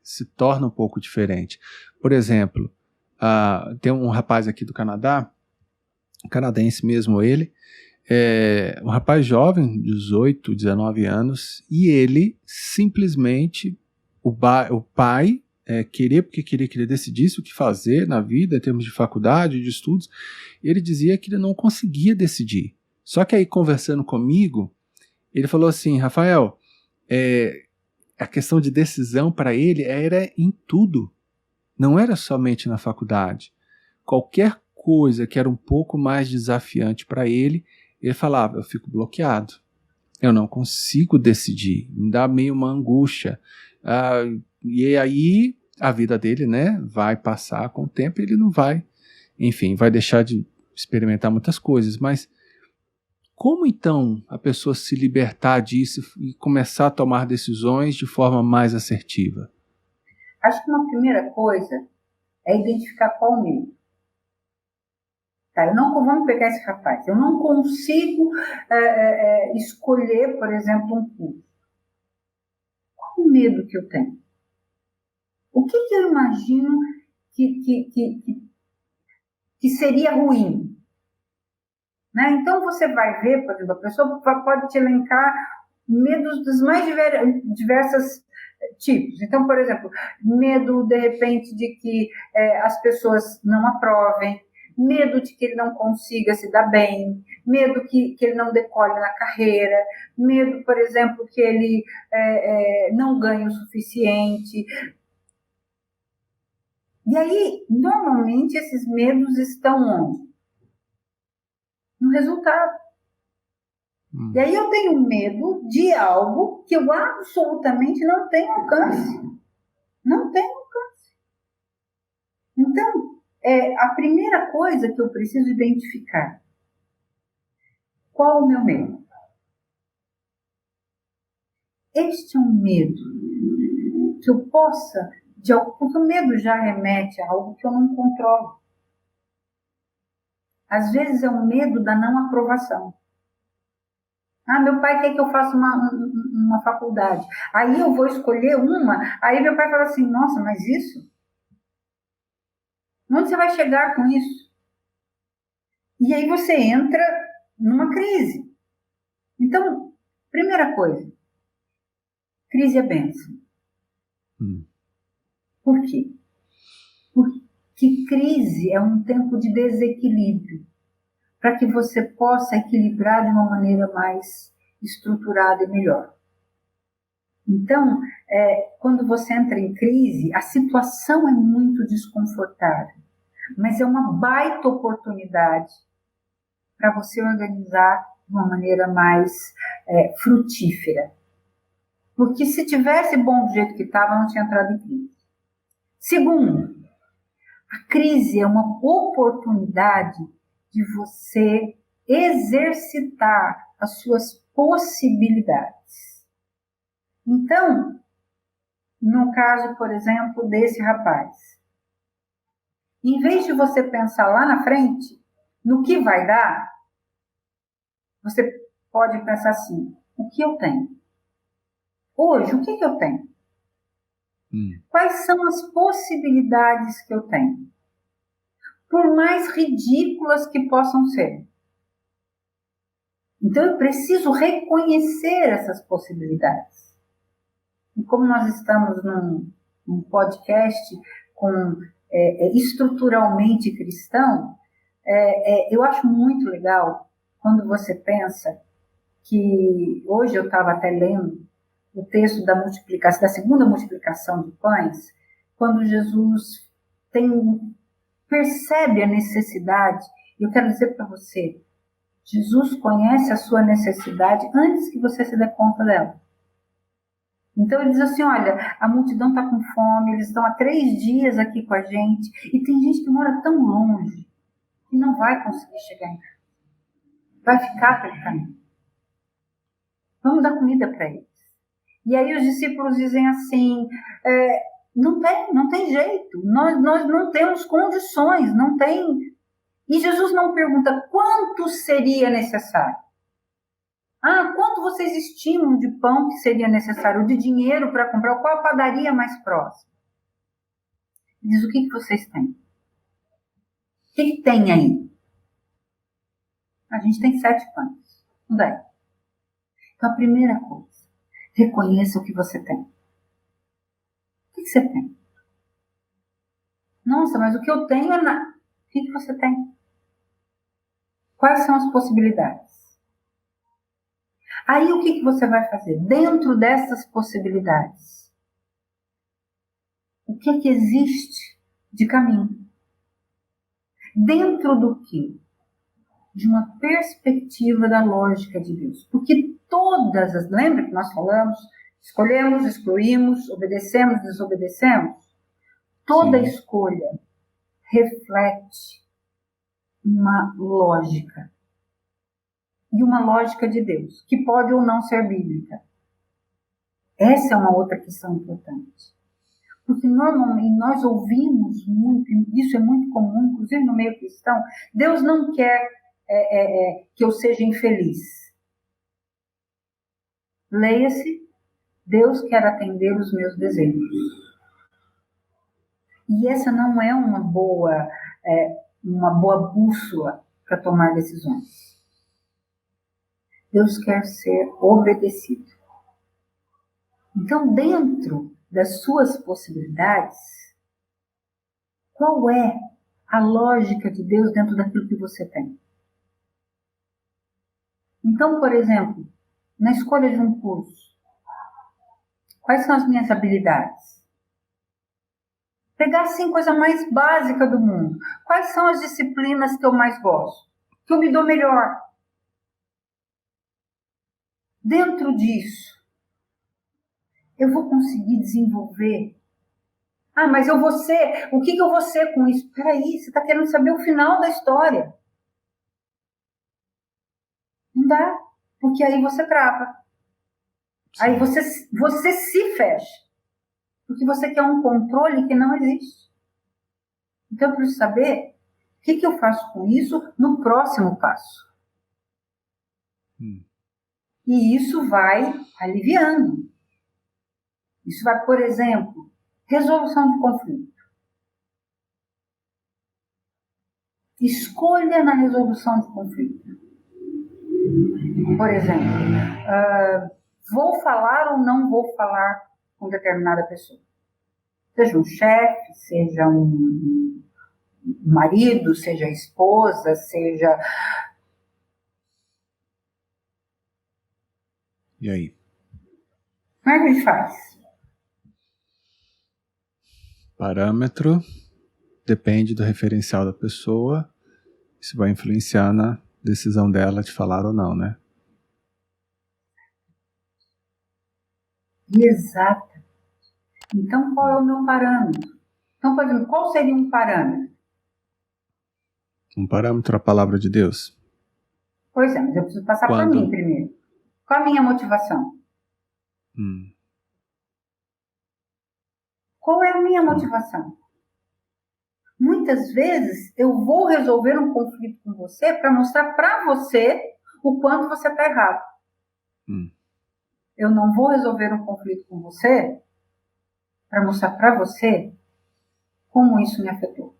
Speaker 2: se torna um pouco diferente. Por exemplo, tem um rapaz aqui do Canadá, canadense mesmo ele, um rapaz jovem, 18, 19 anos, e ele simplesmente, o pai querer, porque queria que ele decidisse o que fazer na vida, em termos de faculdade, de estudos. Ele dizia que ele não conseguia decidir. Só que aí, conversando comigo, ele falou assim, Rafael, a questão de decisão para ele era em tudo. Não era somente na faculdade. Qualquer coisa que era um pouco mais desafiante para ele, ele falava, eu fico bloqueado. Eu não consigo decidir. Me dá meio uma angústia. E aí a vida dele, né, vai passar com o tempo e ele não vai, enfim, vai deixar de experimentar muitas coisas. Mas como então a pessoa se libertar disso e começar a tomar decisões de forma mais assertiva?
Speaker 1: Acho que uma primeira coisa é identificar qual o medo. Tá, vamos pegar esse rapaz. Eu não consigo escolher, por exemplo, um curso. Qual o medo que eu tenho? O que eu imagino que seria ruim? Né? Então, você vai ver, por exemplo, a pessoa pode te elencar medos dos mais diversos tipos. Então, por exemplo, medo, de repente, de que as pessoas não aprovem, medo de que ele não consiga se dar bem, medo que ele não decole na carreira, medo, por exemplo, que ele não ganhe o suficiente. E aí, normalmente, esses medos estão onde? No resultado. E aí eu tenho medo de algo que eu absolutamente não tenho alcance. Não tenho alcance. Então, a primeira coisa que eu preciso identificar, qual o meu medo? Este é um medo que eu possa, porque o medo já remete a algo que eu não controlo. Às vezes é um medo da não aprovação. Meu pai quer que eu faça uma faculdade. Aí eu vou escolher uma, aí meu pai fala assim, nossa, mas isso? Onde você vai chegar com isso? E aí você entra numa crise. Então, primeira coisa, crise é bênção. Por quê? Porque crise é um tempo de desequilíbrio, para que você possa equilibrar de uma maneira mais estruturada e melhor. Então, quando você entra em crise, a situação é muito desconfortável, mas é uma baita oportunidade para você organizar de uma maneira mais frutífera. Porque se tivesse bom do jeito que estava, não tinha entrado em crise. Segundo, a crise é uma oportunidade de você exercitar as suas possibilidades. Então, no caso, por exemplo, desse rapaz, em vez de você pensar lá na frente, no que vai dar, você pode pensar assim, o que eu tenho? Hoje, o que eu tenho? Quais são as possibilidades que eu tenho? Por mais ridículas que possam ser. Então, eu preciso reconhecer essas possibilidades. E como nós estamos num podcast estruturalmente cristão, eu acho muito legal quando você pensa que, hoje eu estava até lendo o texto da multiplicação, da segunda multiplicação de pães, quando Jesus percebe a necessidade. E eu quero dizer para você, Jesus conhece a sua necessidade antes que você se dê conta dela. Então ele diz assim, olha, a multidão está com fome, eles estão há 3 dias aqui com a gente, e tem gente que mora tão longe que não vai conseguir chegar em casa. Vai ficar pelo caminho. Vamos dar comida para eles. E aí os discípulos dizem assim, não tem jeito, nós não temos condições, não tem. E Jesus não pergunta quanto seria necessário. Quanto vocês estimam de pão que seria necessário, de dinheiro para comprar, qual a padaria mais próxima? Ele diz, o que vocês têm? O que tem aí? A gente tem 7 pães. Onde é? Então a primeira coisa, reconheça o que você tem. O que você tem? Nossa, mas o que eu tenho é O que você tem? Quais são as possibilidades? Aí o que você vai fazer? Dentro dessas possibilidades, o que existe de caminho? Dentro do quê? De uma perspectiva da lógica de Deus. Porque lembra que nós falamos, escolhemos, excluímos, obedecemos, desobedecemos? Toda
Speaker 2: Sim.
Speaker 1: escolha reflete uma lógica. E uma lógica de Deus, que pode ou não ser bíblica. Essa é uma outra questão importante. Porque normalmente nós ouvimos muito, e isso é muito comum, inclusive no meio cristão, Deus não quer que eu seja infeliz. Leia-se, Deus quer atender os meus desejos. E essa não é uma boa bússola para tomar decisões. Deus quer ser obedecido. Então, dentro das suas possibilidades, qual é a lógica de Deus dentro daquilo que você tem? Então, por exemplo, na escolha de um curso, quais são as minhas habilidades? Pegar, assim, coisa mais básica do mundo. Quais são as disciplinas que eu mais gosto? Que eu me dou melhor? Dentro disso, eu vou conseguir desenvolver. Ah, mas eu vou ser... O que eu vou ser com isso? Peraí, você está querendo saber o final da história. Não dá, porque aí você trava. Sim. Aí você se fecha. Porque você quer um controle que não existe. Então, eu preciso saber o que eu faço com isso no próximo passo. E isso vai aliviando. Isso vai, por exemplo, resolução de conflito. Escolha na resolução de conflito. Por exemplo, vou falar ou não vou falar com determinada pessoa? Seja um chefe, seja um marido, seja esposa, seja...
Speaker 2: E aí?
Speaker 1: Como é que a gente faz?
Speaker 2: Parâmetro depende do referencial da pessoa. Isso vai influenciar na decisão dela de falar ou não, né?
Speaker 1: Exato. Então, qual é o meu parâmetro? Então, por exemplo, qual seria um parâmetro?
Speaker 2: Um parâmetro é a palavra de Deus?
Speaker 1: Pois é, mas eu preciso passar por mim primeiro. Qual a minha motivação? Qual é a minha motivação? Muitas vezes eu vou resolver um conflito com você para mostrar para você o quanto você está errado. Eu não vou resolver um conflito com você para mostrar para você como isso me afetou.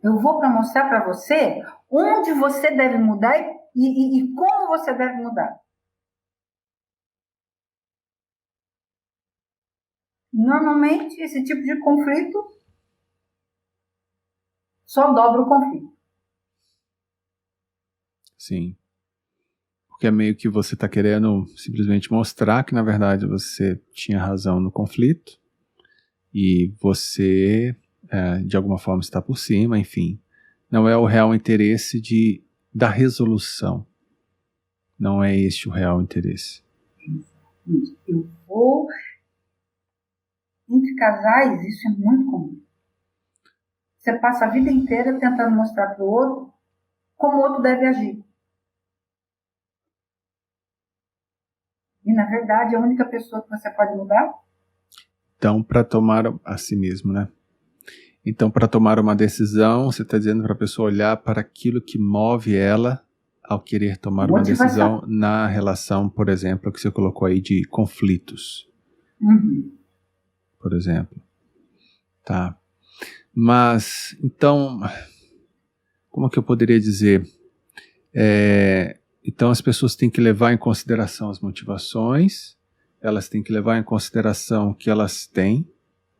Speaker 1: Eu vou para mostrar para você onde você deve mudar e como você deve mudar. Normalmente, esse tipo de conflito só dobra o conflito.
Speaker 2: Sim. Porque é meio que você está querendo simplesmente mostrar que, na verdade, você tinha razão no conflito e você, de alguma forma, está por cima, enfim. Não é o real interesse da resolução. Não é este o real interesse.
Speaker 1: Eu vou... Entre casais, isso é muito comum. Você passa a vida inteira tentando mostrar para o outro como o outro deve agir. E, na verdade, a única pessoa que você pode mudar?
Speaker 2: Então, para tomar a si mesmo, né? Então, para tomar uma decisão, você está dizendo para a pessoa olhar para aquilo que move ela ao querer tomar uma decisão na relação, por exemplo, que você colocou aí de conflitos. Por exemplo. Tá. Mas, então, como que eu poderia dizer? Então as pessoas têm que levar em consideração as motivações elas têm que levar em consideração o que elas têm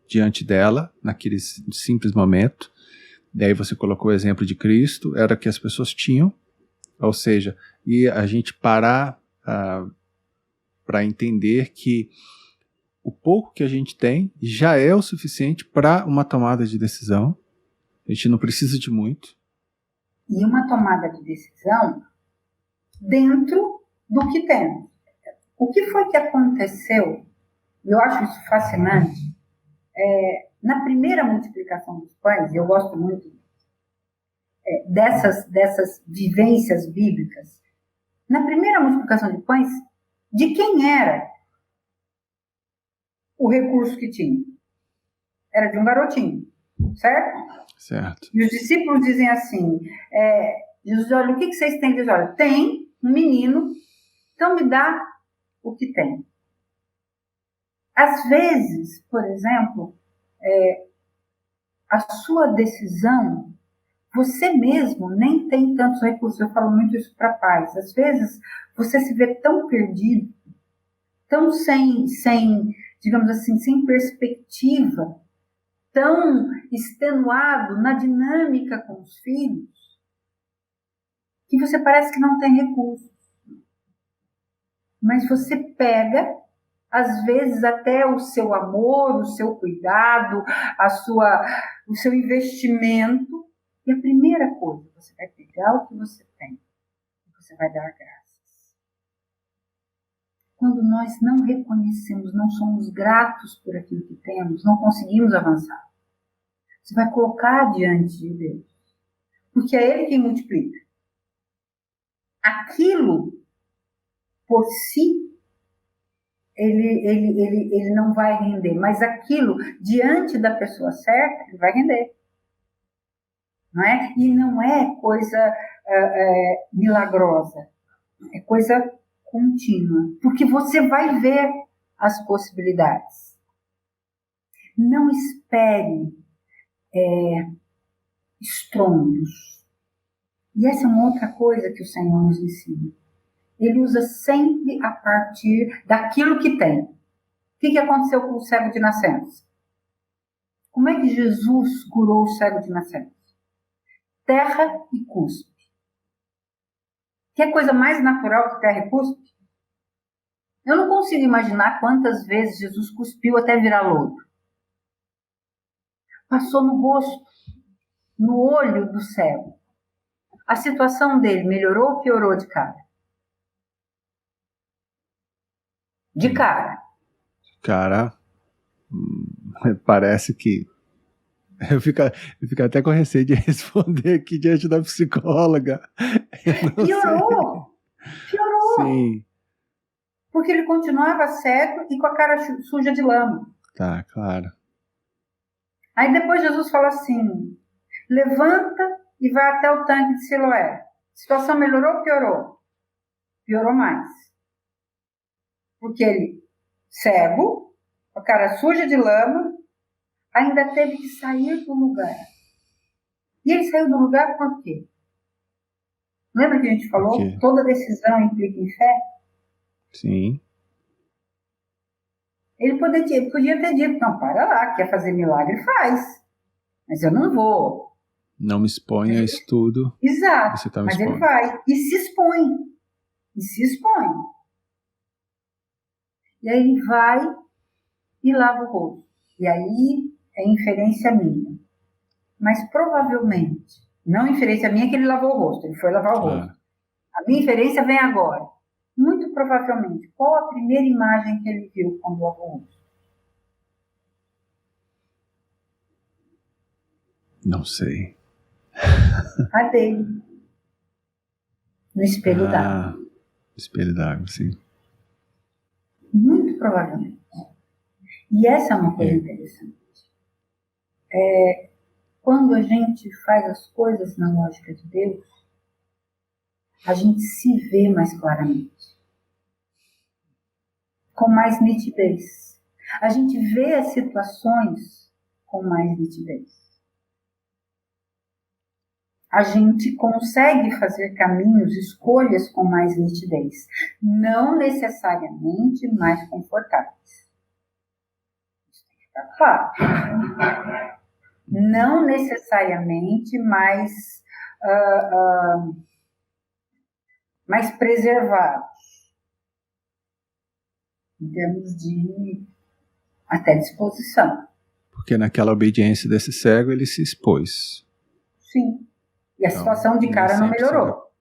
Speaker 2: diante dela, naquele simples momento. Daí você colocou o exemplo de Cristo, era o que as pessoas tinham, ou seja, e a gente parar para entender que o pouco que a gente tem já é o suficiente para uma tomada de decisão. A gente não precisa de muito.
Speaker 1: E uma tomada de decisão dentro do que temos. O que foi que aconteceu? Eu acho isso fascinante. Na primeira multiplicação dos pães, eu gosto muito dessas vivências bíblicas. Na primeira multiplicação de pães, de quem era o recurso que tinha? Era de um garotinho, certo?
Speaker 2: Certo.
Speaker 1: E os discípulos dizem assim, Jesus, olha, o que vocês têm? Diz, olha, tem um menino, então me dá o que tem. Às vezes, por exemplo, a sua decisão, você mesmo nem tem tantos recursos. Eu falo muito isso para pais. Às vezes, você se vê tão perdido, tão sem, digamos assim, sem perspectiva, tão extenuado na dinâmica com os filhos, que você parece que não tem recursos. Mas você pega, às vezes, até o seu amor, o seu cuidado, o seu investimento, e a primeira coisa, você vai pegar o que você tem e você vai dar graças. Quando nós não reconhecemos, não somos gratos por aquilo que temos, não conseguimos avançar. Você vai colocar diante de Deus, porque é Ele quem multiplica. Aquilo, por si, ele não vai render, mas aquilo, diante da pessoa certa, ele vai render. Não é? E não é coisa milagrosa, é coisa contínua, porque você vai ver as possibilidades. Não espere estrondos. E essa é uma outra coisa que o Senhor nos ensina. Ele usa sempre a partir daquilo que tem. O que aconteceu com o cego de nascença? Como é que Jesus curou o cego de nascença? Terra e cuspe. Que coisa mais natural que terra e cuspe? Eu não consigo imaginar quantas vezes Jesus cuspiu até virar lodo. Passou no rosto, no olho do cego. A situação dele melhorou ou piorou de cara? De cara.
Speaker 2: Cara, parece que eu fico até com receio de responder aqui diante da psicóloga.
Speaker 1: Piorou.
Speaker 2: Sim.
Speaker 1: Porque ele continuava cego e com a cara suja de lama.
Speaker 2: Tá, claro.
Speaker 1: Aí depois Jesus fala assim, levanta e vai até o tanque de Siloé. A situação melhorou ou piorou? Piorou mais. Porque ele, cego, com a cara suja de lama, ainda teve que sair do lugar. E ele saiu do lugar por quê? Lembra que a gente falou? Que toda decisão implica em fé?
Speaker 2: Sim.
Speaker 1: Ele podia ter dito, não, para lá, quer fazer milagre, faz. Mas eu não vou.
Speaker 2: Não me exponha a isso tudo.
Speaker 1: Exato,
Speaker 2: você tá me
Speaker 1: mas
Speaker 2: expondo.
Speaker 1: Ele vai e se expõe. E se expõe. E aí ele vai e lava o rosto. E aí é inferência minha. Mas provavelmente, não inferência minha que ele lavou o rosto, ele foi lavar o rosto. A minha inferência vem agora. Muito provavelmente, qual a primeira imagem que ele viu quando lavou o rosto?
Speaker 2: Não sei.
Speaker 1: A dele. No espelho d'água.
Speaker 2: No espelho d'água, sim.
Speaker 1: Muito provavelmente. E essa é uma coisa interessante. Quando a gente faz as coisas na lógica de Deus, a gente se vê mais claramente. Com mais nitidez. A gente vê as situações com mais nitidez. a gente consegue fazer caminhos, escolhas com mais nitidez, não necessariamente mais confortáveis. Isso tem que ficar claro. Não necessariamente mais preservados, em termos de até disposição.
Speaker 2: Porque naquela obediência desse cego, ele se expôs.
Speaker 1: Sim. E a situação de cara não melhorou.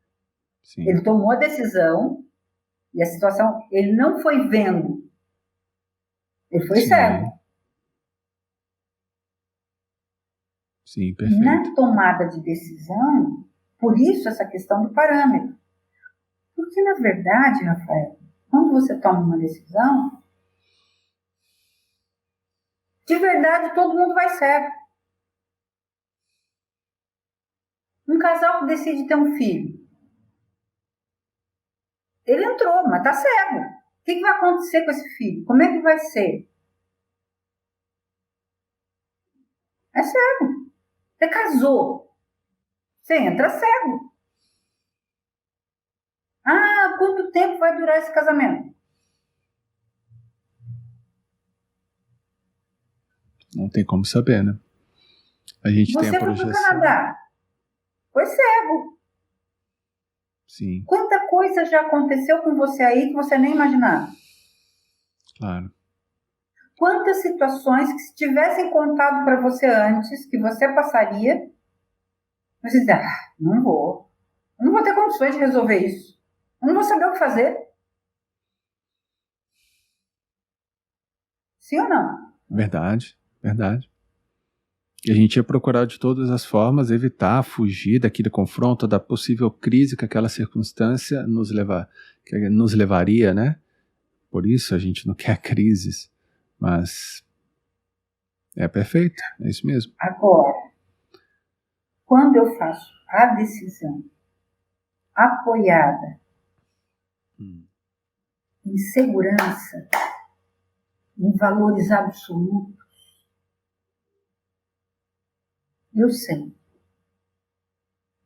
Speaker 2: Sim.
Speaker 1: Ele tomou a decisão e a situação, ele não foi vendo, ele foi cego.
Speaker 2: Sim, perfeito.
Speaker 1: Na tomada de decisão, por isso essa questão do parâmetro. Porque, na verdade, Rafael, quando você toma uma decisão, de verdade todo mundo vai cego. Um casal que decide ter um filho, ele entrou, mas está cego. O que vai acontecer com esse filho? Como é que vai ser? É cego. Você casou. Você entra cego. Ah, quanto tempo vai durar esse casamento?
Speaker 2: Não tem como saber, né? A gente tem a projeção.
Speaker 1: Você foi para o Canadá. Foi cego.
Speaker 2: Sim.
Speaker 1: Quanta coisa já aconteceu com você aí que você nem imaginava?
Speaker 2: Claro.
Speaker 1: Quantas situações que se tivessem contado para você antes, que você passaria, você diz, não vou. Eu não vou ter condições de resolver isso. Eu não vou saber o que fazer. Sim ou não?
Speaker 2: Verdade, verdade. E a gente ia procurar de todas as formas evitar, fugir daquele confronto, da possível crise que aquela circunstância nos levaria, né? Por isso a gente não quer crises, mas é perfeito, é isso mesmo.
Speaker 1: Agora, quando eu faço a decisão apoiada em segurança, em valores absolutos, eu sei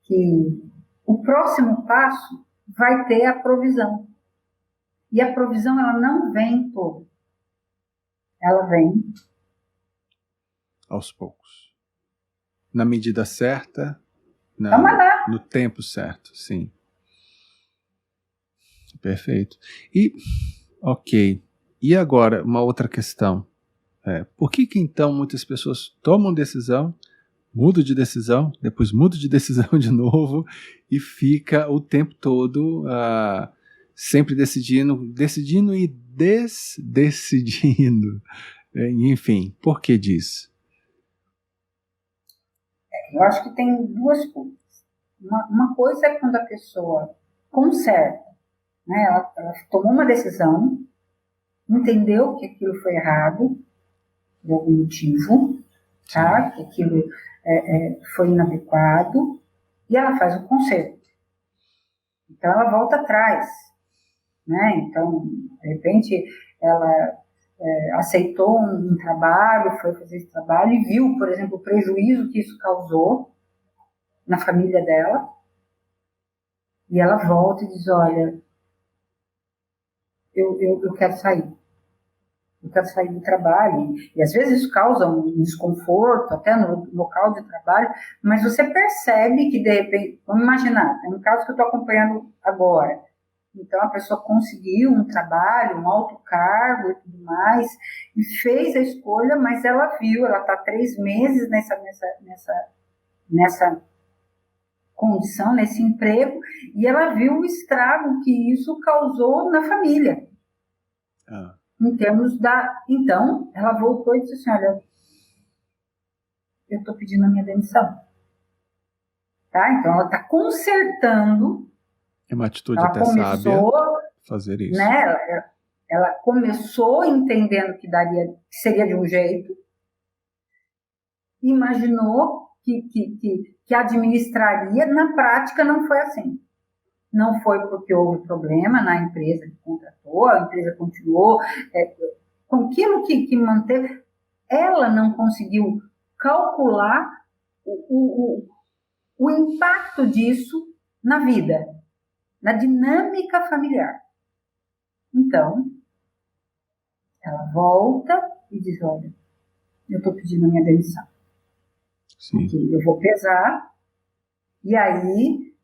Speaker 1: que o próximo passo vai ter a provisão. E a provisão, ela não vem toda. Ela vem
Speaker 2: aos poucos. Na medida certa, no tempo certo, sim. Perfeito. E, ok. E agora, uma outra questão. Por que então muitas pessoas tomam decisão, mudam de decisão, depois mudam de decisão de novo e fica o tempo todo sempre decidindo e desdecidindo. Enfim, por que disso?
Speaker 1: Eu acho que tem duas coisas. Uma coisa é quando a pessoa conserta, né? Ela tomou uma decisão, entendeu que aquilo foi errado, por algum motivo, tá? Que aquilo foi inadequado, e ela faz o conserto. Então, ela volta atrás, né? Então, de repente, ela aceitou um trabalho, foi fazer esse trabalho e viu, por exemplo, o prejuízo que isso causou na família dela, e ela volta e diz, olha, eu quero sair. Eu quero sair do trabalho. E às vezes isso causa um desconforto, até no local de trabalho, mas você percebe que, de repente, vamos imaginar, é um caso que eu estou acompanhando agora. Então, a pessoa conseguiu um trabalho, um alto cargo e tudo mais, e fez a escolha, mas ela viu, ela está 3 meses nessa condição, nesse emprego, e ela viu o estrago que isso causou na família. Em termos Então, ela voltou e disse assim, olha, eu estou pedindo a minha demissão. Tá? Então, ela está consertando.
Speaker 2: É uma atitude até sábia fazer isso.
Speaker 1: Né? Ela começou entendendo que seria de um jeito, imaginou que administraria, na prática não foi assim. Não foi porque houve problema na empresa que contratou, a empresa continuou com aquilo que manteve. Ela não conseguiu calcular o o impacto disso na vida, na dinâmica familiar. Então, ela volta e diz, olha, eu estou pedindo a minha demissão.
Speaker 2: Sim.
Speaker 1: Aqui, eu vou pesar, e aí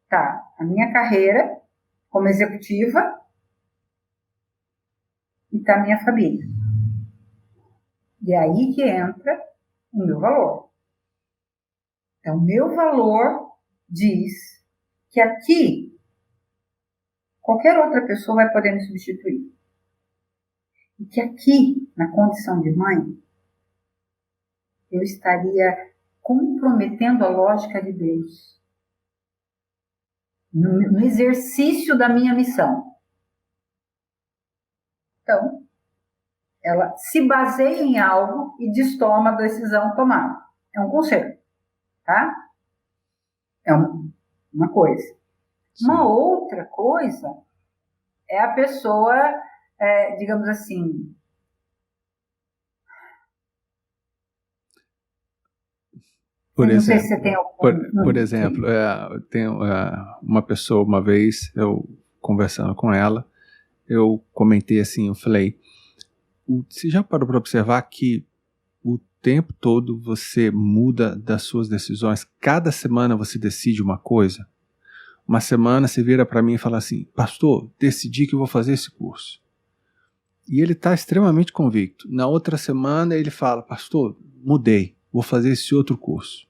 Speaker 1: tá a minha carreira como executiva e tá a minha família. E é aí que entra o meu valor. Então, o meu valor diz que aqui qualquer outra pessoa vai poder me substituir. E que aqui, na condição de mãe, eu estaria comprometendo a lógica de Deus no exercício da minha missão. Então, ela se baseia em algo e toma a decisão tomada. É um conselho, tá? É uma coisa.
Speaker 2: Sim.
Speaker 1: Uma outra coisa é a pessoa, digamos assim...
Speaker 2: Por
Speaker 1: não sei
Speaker 2: exemplo,
Speaker 1: se você tem algum...
Speaker 2: por exemplo, tem uma pessoa, uma vez, eu conversando com ela, eu comentei assim, eu falei, você já parou para observar que o tempo todo você muda das suas decisões? Cada semana você decide uma coisa? Uma semana você vira para mim e fala assim, pastor, decidi que eu vou fazer esse curso. E ele está extremamente convicto. Na outra semana ele fala, pastor, mudei, vou fazer esse outro curso.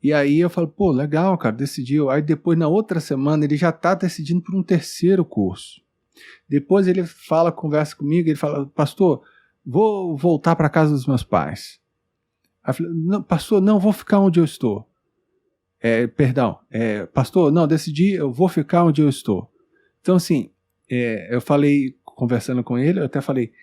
Speaker 2: E aí eu falo, pô, legal, cara, decidiu. Aí depois, na outra semana, ele já está decidindo por um terceiro curso. Depois ele conversa comigo, ele fala, pastor, vou voltar para casa dos meus pais. Aí eu falei, não, pastor, não, vou ficar onde eu estou. Pastor, não, decidi, eu vou ficar onde eu estou. Então, assim, eu falei, conversando com ele, eu até falei,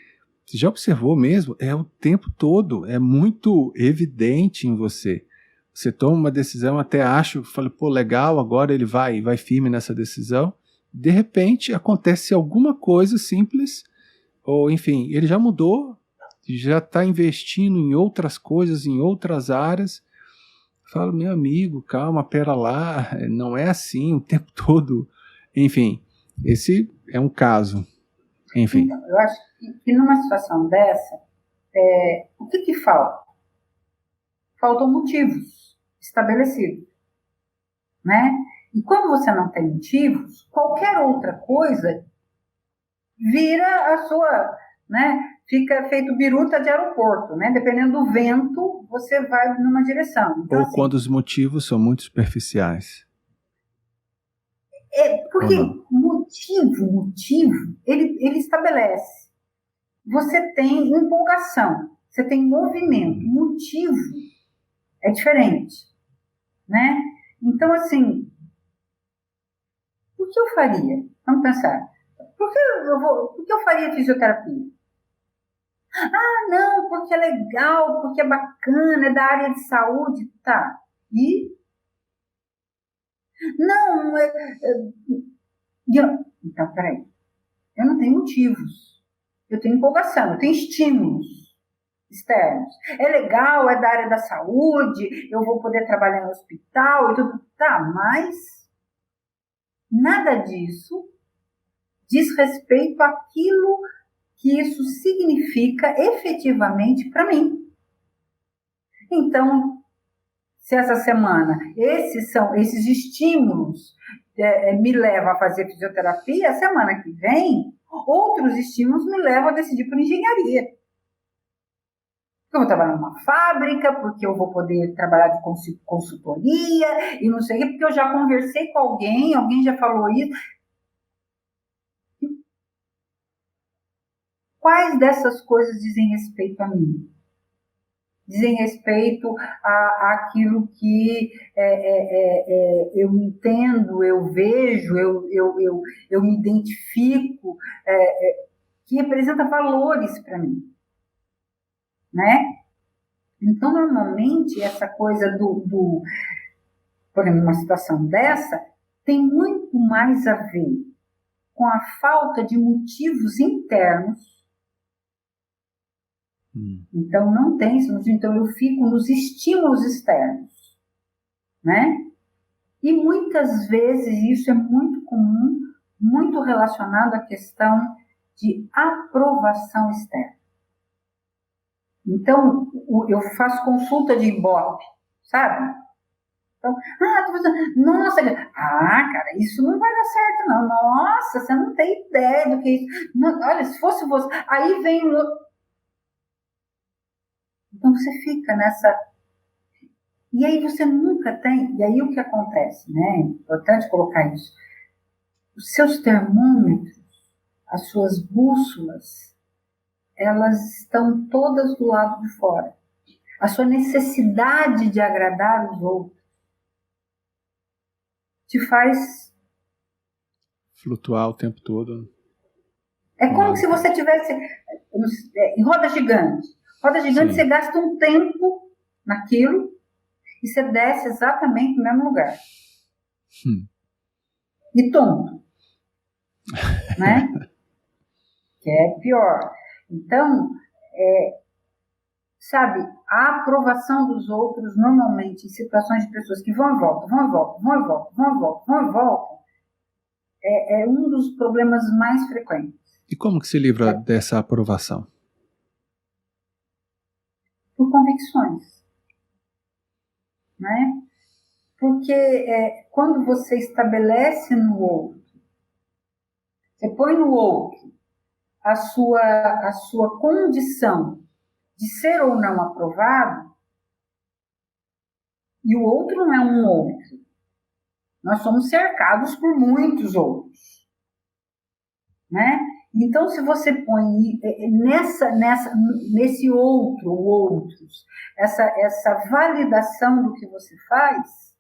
Speaker 2: você já observou mesmo? É o tempo todo, é muito evidente em você. Você toma uma decisão, até falei, pô, legal, agora ele vai firme nessa decisão. De repente, acontece alguma coisa simples, ou enfim, ele já mudou, já está investindo em outras coisas, em outras áreas. Falo, meu amigo, calma, pera lá, não é assim o tempo todo. Enfim, esse é um caso. Enfim.
Speaker 1: Então, eu acho que numa situação dessa, o que falta? Faltam motivos estabelecidos, né? E quando você não tem motivos, qualquer outra coisa vira a sua, né? Fica feito biruta de aeroporto, né? Dependendo do vento, você vai numa direção. Então,
Speaker 2: ou
Speaker 1: assim,
Speaker 2: quando os motivos são muito superficiais.
Speaker 1: Porque motivo, ele estabelece. Você tem empolgação, você tem movimento. Motivo é diferente, né? Então, assim, o que eu faria? Vamos pensar. Por que eu faria fisioterapia? Ah, não, porque é legal, porque é bacana, é da área de saúde, tá. E? Não, então, peraí. Eu não tenho motivos. Eu tenho empolgação, eu tenho estímulos externos. É legal, é da área da saúde, eu vou poder trabalhar no hospital e tudo. Tá, mas nada disso diz respeito àquilo que isso significa efetivamente para mim. Então, se essa semana esses estímulos me levam a fazer fisioterapia, a semana que vem, outros estímulos me levam a decidir por engenharia. Porque eu vou trabalhar numa fábrica, porque eu vou poder trabalhar de consultoria, e não sei o quê, porque eu já conversei com alguém já falou isso. Quais dessas coisas dizem respeito a mim? Dizem respeito àquilo que eu entendo, eu vejo, eu me identifico, que representa valores para mim, né? Então, normalmente, essa coisa por exemplo, uma situação dessa, tem muito mais a ver com a falta de motivos internos. Então, não tem, então eu fico nos estímulos externos, né? E muitas vezes isso é muito comum, muito relacionado à questão de aprovação externa. Então, eu faço consulta de Ibope, sabe? Então, tô fazendo, nossa, cara, isso não vai dar certo, não. Nossa, você não tem ideia do que é isso. Não, olha, se fosse você. Aí vem o. Então você fica nessa. E aí você nunca tem. E aí o que acontece, né? É importante colocar isso. Os seus termômetros, as suas bússolas, elas estão todas do lado de fora. A sua necessidade de agradar os outros te faz
Speaker 2: flutuar o tempo todo.
Speaker 1: É como se você tivesse em roda gigante. Roda gigante, sim. Você gasta um tempo naquilo e você desce exatamente no mesmo lugar. E tonto. Né? Que é pior. Então, sabe, a aprovação dos outros, normalmente, em situações de pessoas que vão e voltam, vão e voltam, vão e voltam, vão e voltam, vão e voltam, é um dos problemas mais frequentes.
Speaker 2: E como que se livra dessa aprovação?
Speaker 1: Por convicções. Né? Porque quando você estabelece no outro, você põe no outro a sua condição de ser ou não aprovado, e o outro não é um outro. Nós somos cercados por muitos outros. Né? Então, se você põe nesse outros, essa validação do que você faz,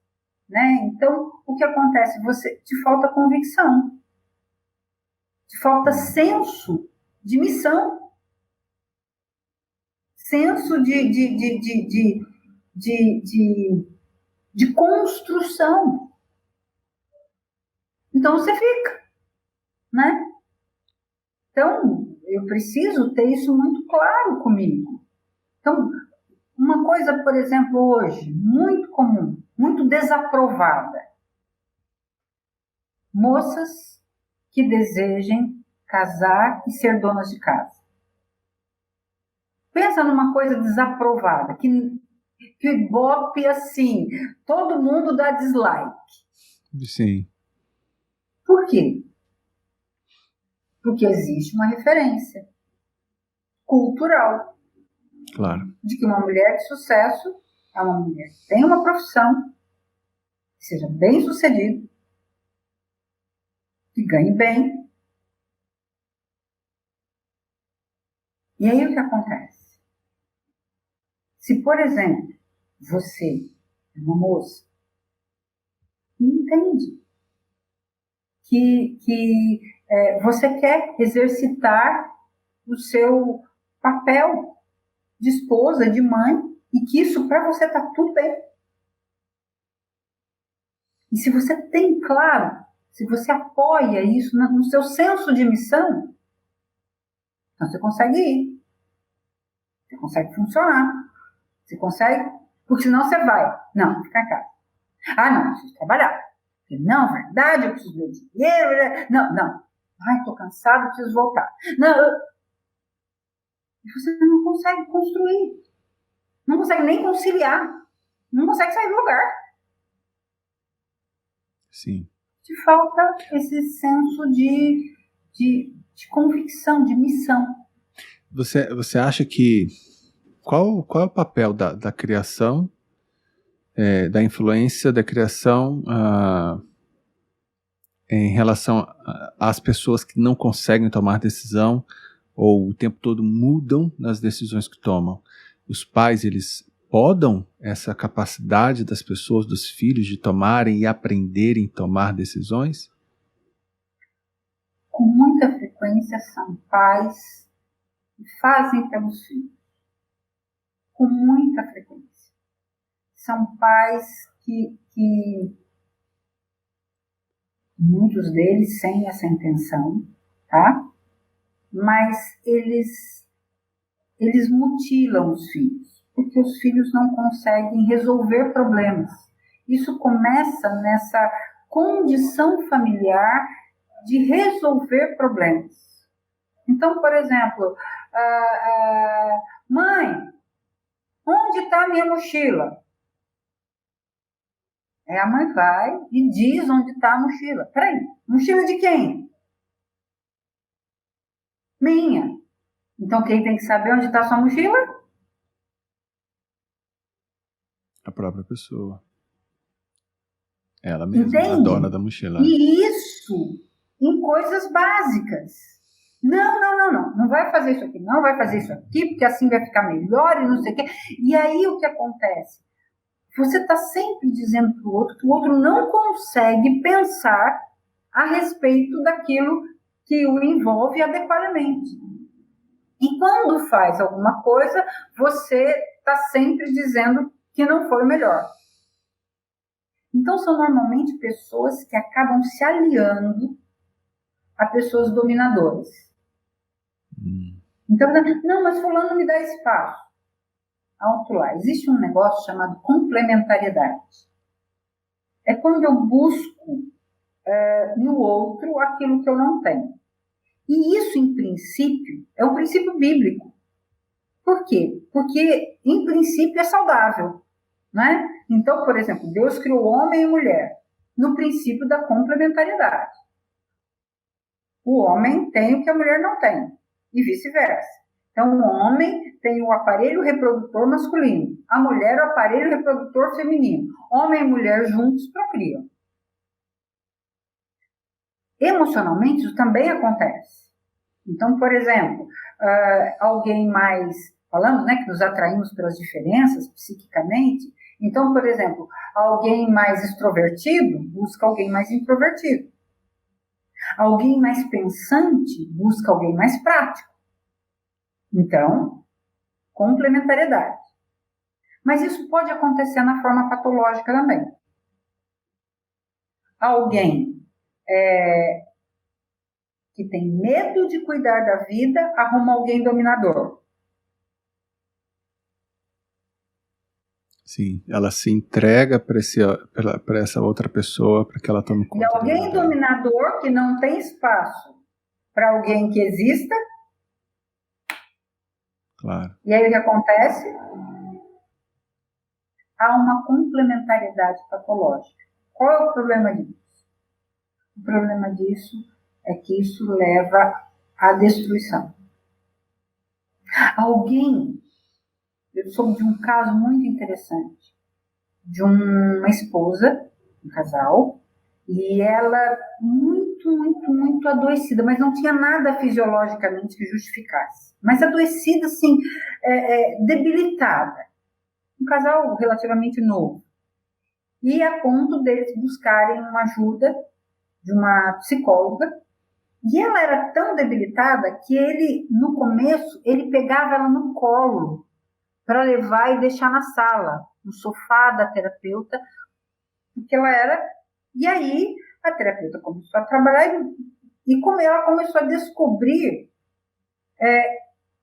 Speaker 1: né? Então, o que acontece? Te falta convicção, te falta senso de missão, senso de construção. Então, você fica, né? Então, eu preciso ter isso muito claro comigo. Então, uma coisa, por exemplo, hoje, muito comum, muito desaprovada. Moças que desejem casar e ser donas de casa. Pensa numa coisa desaprovada, que Ibope, assim, todo mundo dá dislike.
Speaker 2: Sim.
Speaker 1: Por quê? Porque existe uma referência cultural.
Speaker 2: Claro.
Speaker 1: De que uma mulher de sucesso é uma mulher que tem uma profissão, que seja bem sucedida, que ganhe bem. E aí o que acontece? Se, por exemplo, você é uma moça e entende que você quer exercitar o seu papel de esposa, de mãe, e que isso para você está tudo bem. E se você tem claro, se você apoia isso no seu senso de missão, então você consegue ir. Você consegue funcionar. Você consegue, porque senão você vai. Não, fica em casa. Não, eu preciso trabalhar. Não, verdade, eu preciso ver dinheiro. Não. Estou cansado, preciso voltar. Você não consegue construir. Não consegue nem conciliar. Não consegue sair do lugar.
Speaker 2: Sim.
Speaker 1: Te falta esse senso de convicção, de missão.
Speaker 2: Você acha que... Qual é o papel da criação, da influência da criação em relação às pessoas que não conseguem tomar decisão ou o tempo todo mudam nas decisões que tomam? Os pais, eles podam essa capacidade das pessoas, dos filhos, de tomarem e aprenderem a tomar decisões?
Speaker 1: Com muita frequência são pais que fazem pelos filhos. Com muita frequência. São pais que muitos deles sem essa intenção, tá? Mas eles mutilam os filhos, porque os filhos não conseguem resolver problemas. Isso começa nessa condição familiar de resolver problemas. Então, por exemplo, mãe, onde está a minha mochila? Aí a mãe vai e diz onde está a mochila. Peraí, mochila de quem? Minha. Então, quem tem que saber onde está a sua mochila?
Speaker 2: A própria pessoa. Ela mesma,
Speaker 1: Entende?
Speaker 2: a dona da mochila.
Speaker 1: E isso em coisas básicas. Não vai fazer isso aqui, não vai fazer isso aqui, porque assim vai ficar melhor e não sei o quê. E aí o que acontece? Você está sempre dizendo para o outro que o outro não consegue pensar a respeito daquilo que o envolve adequadamente. E quando faz alguma coisa, você está sempre dizendo que não foi o melhor. Então, são normalmente pessoas que acabam se aliando a pessoas dominadoras. Então, não, mas fulano me dá espaço. Alto lá. Existe um negócio chamado complementariedade. É quando eu busco no outro aquilo que eu não tenho. E isso, em princípio, é um princípio bíblico. Por quê? Porque, em princípio, é saudável. Né? Então, por exemplo, Deus criou homem e mulher no princípio da complementariedade. O homem tem o que a mulher não tem, e vice-versa. Então, o homem tem o aparelho reprodutor masculino, a mulher o aparelho reprodutor feminino. Homem e mulher juntos procriam. Emocionalmente, isso também acontece. Então, por exemplo, alguém mais... Falamos, né, que nos atraímos pelas diferenças psiquicamente. Então, por exemplo, alguém mais extrovertido busca alguém mais introvertido. Alguém mais pensante busca alguém mais prático. Então, complementariedade. Mas isso pode acontecer na forma patológica também. Alguém que tem medo de cuidar da vida arruma alguém dominador.
Speaker 2: Sim, ela se entrega para essa outra pessoa para que ela tome conta.
Speaker 1: E alguém dominador que não tem espaço para alguém que exista.
Speaker 2: Claro.
Speaker 1: E aí o que acontece? Há uma complementariedade patológica. Qual é o problema disso? O problema disso é que isso leva à destruição. Eu soube de um caso muito interessante, de uma esposa, um casal, e ela muito adoecida, mas não tinha nada fisiologicamente que justificasse. Mas adoecida, assim, debilitada. Um casal relativamente novo. E a ponto deles buscarem uma ajuda de uma psicóloga. E ela era tão debilitada que ele, no começo, ele pegava ela no colo para levar e deixar na sala, no sofá da terapeuta, porque ela era... E aí a terapeuta começou a trabalhar e ela começou a descobrir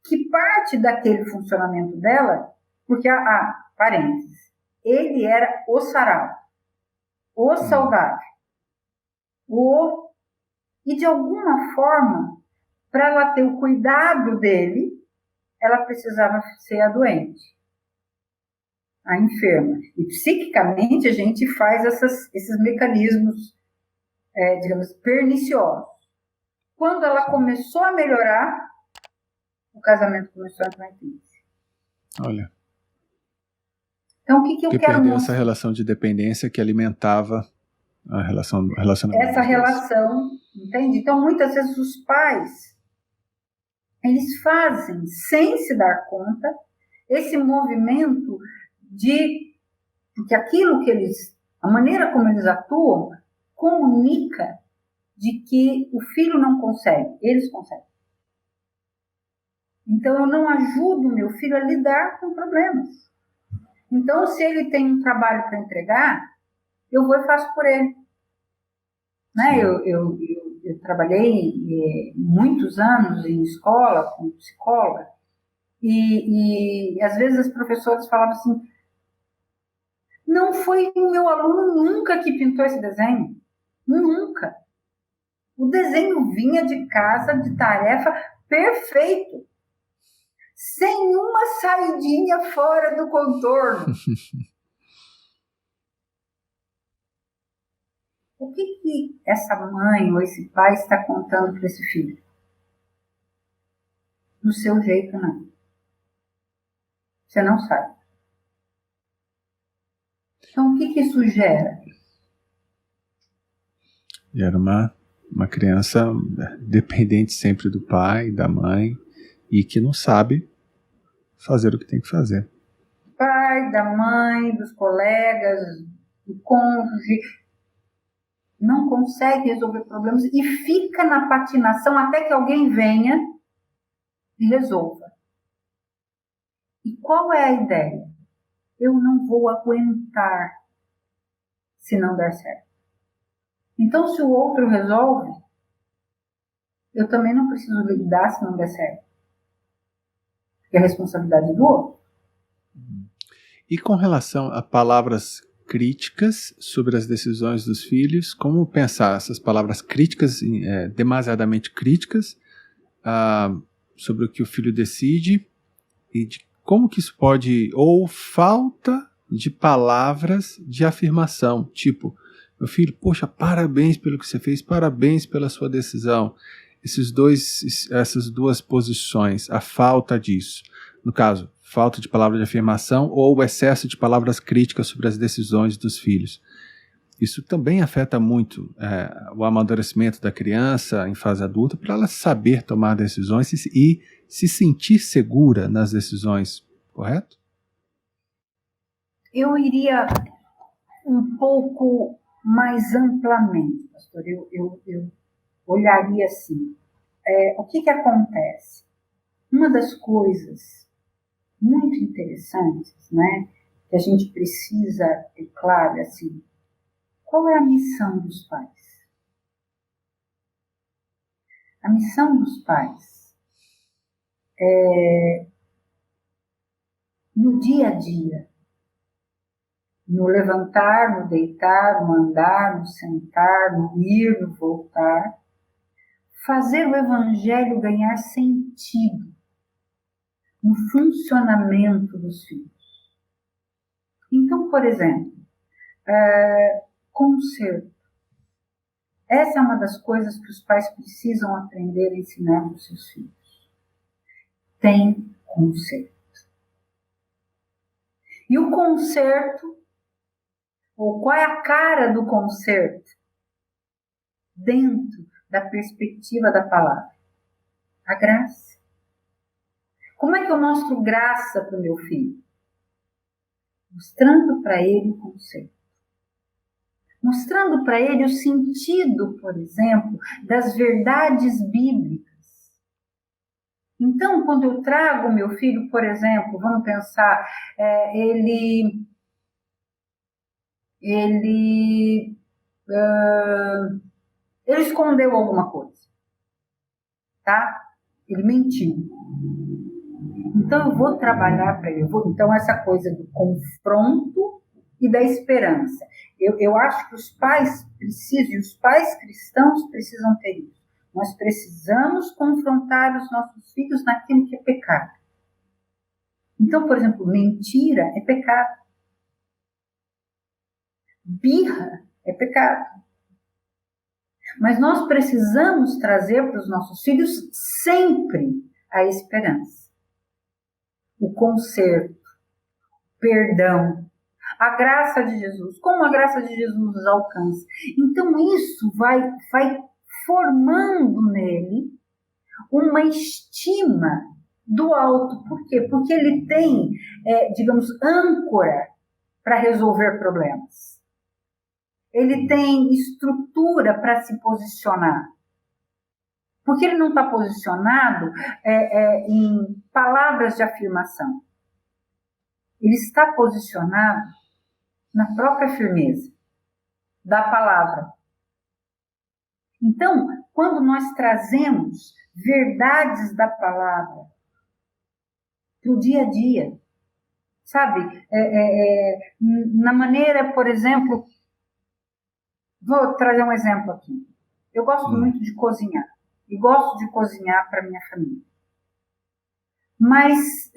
Speaker 1: que parte daquele funcionamento dela, porque, parênteses, ele era o sarau, o saudável, e de alguma forma, para ela ter o cuidado dele, ela precisava ser a doente, a enferma. E psiquicamente a gente faz esses mecanismos, digamos, perniciosos. Quando ela começou a melhorar, o casamento começou a entrar em crise.
Speaker 2: Olha.
Speaker 1: Então, o que eu quero
Speaker 2: perdeu
Speaker 1: mostrar?
Speaker 2: Essa relação de dependência que alimentava a relacionamento.
Speaker 1: Essa relação, entende? Então, muitas vezes os pais, eles fazem, sem se dar conta, esse movimento porque aquilo que a maneira como eles atuam, comunica de que o filho não consegue, eles conseguem. Então, eu não ajudo o meu filho a lidar com problemas. Então, se ele tem um trabalho para entregar, eu vou e faço por ele. Né? Eu trabalhei muitos anos em escola, como psicóloga, e às vezes as professoras falavam assim, Não foi o meu aluno nunca que pintou esse desenho. Nunca. O desenho vinha de casa, de tarefa, perfeito. Sem uma saidinha fora do contorno. O que essa mãe ou esse pai está contando para esse filho? Do seu jeito, não. Você não sabe. Então, o que isso gera?
Speaker 2: Gera uma criança dependente sempre do pai, da mãe, e que não sabe fazer o que tem que fazer.
Speaker 1: Pai, da mãe, dos colegas, do cônjuge, não consegue resolver problemas e fica na patinação até que alguém venha e resolva. E qual é a ideia? Eu não vou aguentar se não der certo. Então, se o outro resolve, eu também não preciso lidar se não der certo. Porque é a responsabilidade do outro.
Speaker 2: E com relação a palavras críticas sobre as decisões dos filhos, como pensar essas palavras críticas, demasiadamente críticas, sobre o que o filho decide e de como que isso pode, ou falta de palavras de afirmação, tipo, meu filho, poxa, parabéns pelo que você fez, parabéns pela sua decisão. Essas duas posições, a falta disso. No caso, falta de palavra de afirmação ou o excesso de palavras críticas sobre as decisões dos filhos. Isso também afeta muito o amadurecimento da criança em fase adulta, para ela saber tomar decisões e se sentir segura nas decisões, correto?
Speaker 1: Eu iria um pouco mais amplamente, pastor. Eu olharia assim. O que acontece? Uma das coisas muito interessantes, né, que a gente precisa ter claro, assim, qual é a missão dos pais? A missão dos pais é, no dia a dia, no levantar, no deitar, no andar, no sentar, no ir, no voltar, fazer o evangelho ganhar sentido no funcionamento dos filhos. Então, por exemplo, conserto. Essa é uma das coisas que os pais precisam aprender a ensinar aos seus filhos. Tem conserto. E o conserto, ou qual é a cara do conserto? Dentro da perspectiva da palavra. A graça. Como é que eu mostro graça para o meu filho? Mostrando para ele o conserto. Mostrando para ele o sentido, por exemplo, das verdades bíblicas. Então, quando eu trago o meu filho, por exemplo, vamos pensar, ele escondeu alguma coisa, tá? Ele mentiu. Então, eu vou trabalhar para ele. Então, essa coisa do confronto e da esperança. Eu acho que os pais precisam, e os pais cristãos precisam ter isso. Nós precisamos confrontar os nossos filhos naquilo que é pecado. Então, por exemplo, mentira é pecado. Birra é pecado. Mas nós precisamos trazer para os nossos filhos sempre a esperança, o conserto, o perdão, a graça de Jesus. Como a graça de Jesus nos alcança. Então isso vai formando nele uma estima do alto. Por quê? Porque ele tem, digamos, âncora para resolver problemas. Ele tem estrutura para se posicionar. Porque ele não está posicionado em palavras de afirmação. Ele está posicionado na própria firmeza da palavra. Então, quando nós trazemos verdades da palavra para o dia a dia, sabe? Na maneira, por exemplo, vou trazer um exemplo aqui. Eu gosto muito de cozinhar, e gosto de cozinhar para minha família. Mas,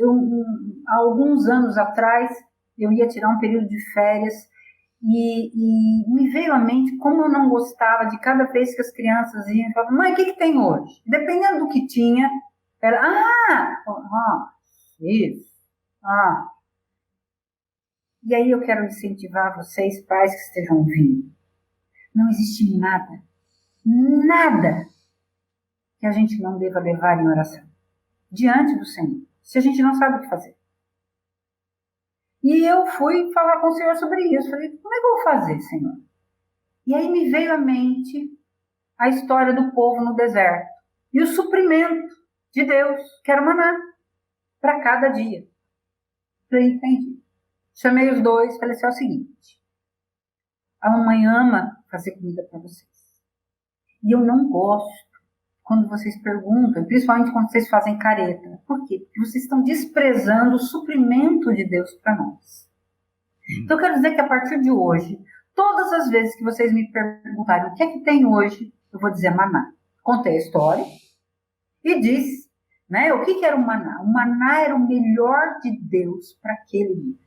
Speaker 1: há alguns anos atrás, eu ia tirar um período de férias e me veio à mente como eu não gostava de cada vez que as crianças iam e falavam, mãe, o que tem hoje? Dependendo do que tinha, era, isso, E aí eu quero incentivar vocês, pais que estejam ouvindo. Não existe nada que a gente não deva levar em oração diante do Senhor, se a gente não sabe o que fazer. E eu fui falar com o Senhor sobre isso. Falei, como é que eu vou fazer, Senhor? E aí me veio à mente a história do povo no deserto e o suprimento de Deus, que era o maná, para cada dia. Falei, entendi. Chamei os dois, falei assim, é o seguinte, a mamãe ama fazer comida para vocês. E eu não gosto quando vocês perguntam, principalmente quando vocês fazem careta. Por quê? Porque vocês estão desprezando o suprimento de Deus para nós. Então, eu quero dizer que a partir de hoje, todas as vezes que vocês me perguntarem o que é que tem hoje, eu vou dizer maná. Contei a história e disse, né, o que era o maná? O maná era o melhor de Deus para aquele dia.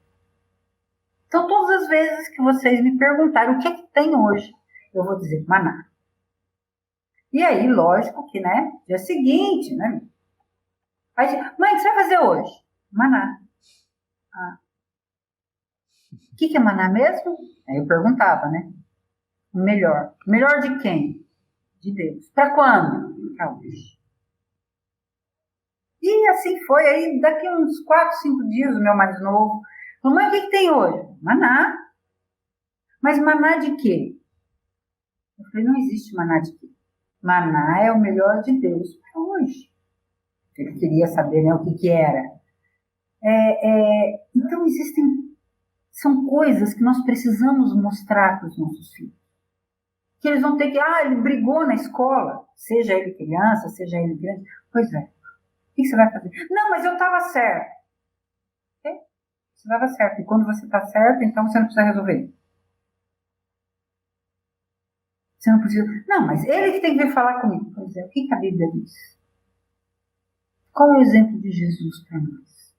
Speaker 1: Então, todas as vezes que vocês me perguntarem o que é que tem hoje, eu vou dizer maná. E aí, lógico que, né, dia seguinte, né? Aí, mãe, o que você vai fazer hoje? Maná. O que é maná mesmo? Aí eu perguntava, né? O melhor. O melhor de quem? De Deus. Para quando? Para hoje. E assim foi. Aí, daqui uns 4, 5 dias, o meu mais novo falou, mãe, o que tem hoje? Maná. Mas maná de quê? Eu falei, não existe maná de quê? Maná é o melhor de Deus para hoje. Ele queria saber, né, o que era. Então, são coisas que nós precisamos mostrar para os nossos filhos. Que eles vão ter que, ele brigou na escola, seja ele criança, seja ele grande. Pois é. O que você vai fazer? Não, mas eu estava certo. Você estava certo. E quando você está certo, então você não precisa resolver. Você não precisa. Não, mas ele que tem que vir falar comigo. Pois é, o que a Bíblia diz? Qual é o exemplo de Jesus para nós?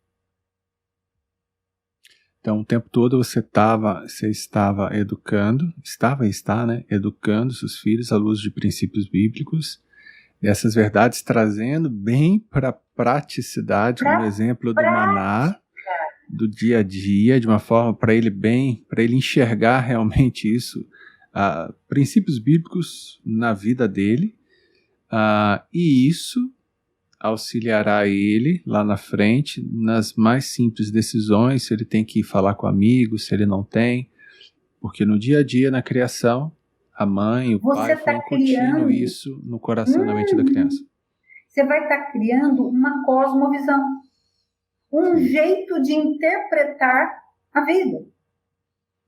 Speaker 2: Então, o tempo todo você estava educando, estava e está, né? Educando seus filhos à luz de princípios bíblicos, essas verdades trazendo bem para a praticidade, no exemplo do maná, do dia a dia, de uma forma para ele enxergar realmente isso, princípios bíblicos na vida dele, e isso auxiliará ele lá na frente nas mais simples decisões, se ele tem que falar com amigos, se ele não tem, porque no dia a dia, na criação, a mãe, o pai foi incutindo isso no coração da mente da criança.
Speaker 1: Você vai estar criando uma cosmovisão, um jeito de interpretar a vida.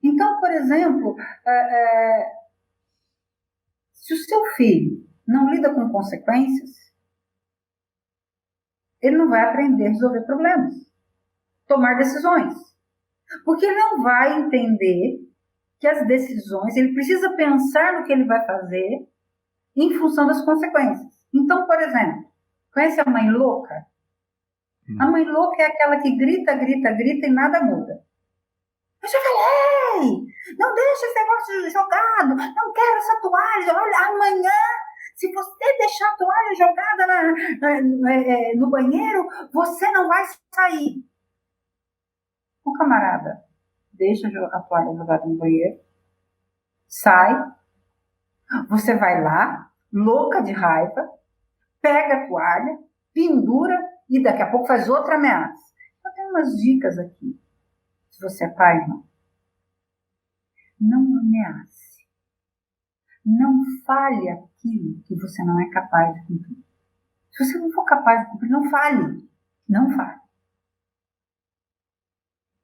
Speaker 1: Então, por exemplo, se o seu filho não lida com consequências, ele não vai aprender a resolver problemas, tomar decisões. Porque ele não vai entender que as decisões, ele precisa pensar no que ele vai fazer em função das consequências. Então, por exemplo, conhece a mãe louca? A mãe louca é aquela que grita e nada muda. Eu já falei! Não deixa esse negócio jogado! Não quero essa toalha! Olha, amanhã, se você deixar a toalha jogada no banheiro, você não vai sair. O camarada deixa a toalha jogada no banheiro, sai, você vai lá, louca de raiva, pega a toalha, pendura e daqui a pouco faz outra ameaça. Eu tenho umas dicas aqui. Se você é pai, irmão, não ameace. Não fale aquilo que você não é capaz de cumprir. Se você não for capaz de cumprir, não fale. Não fale.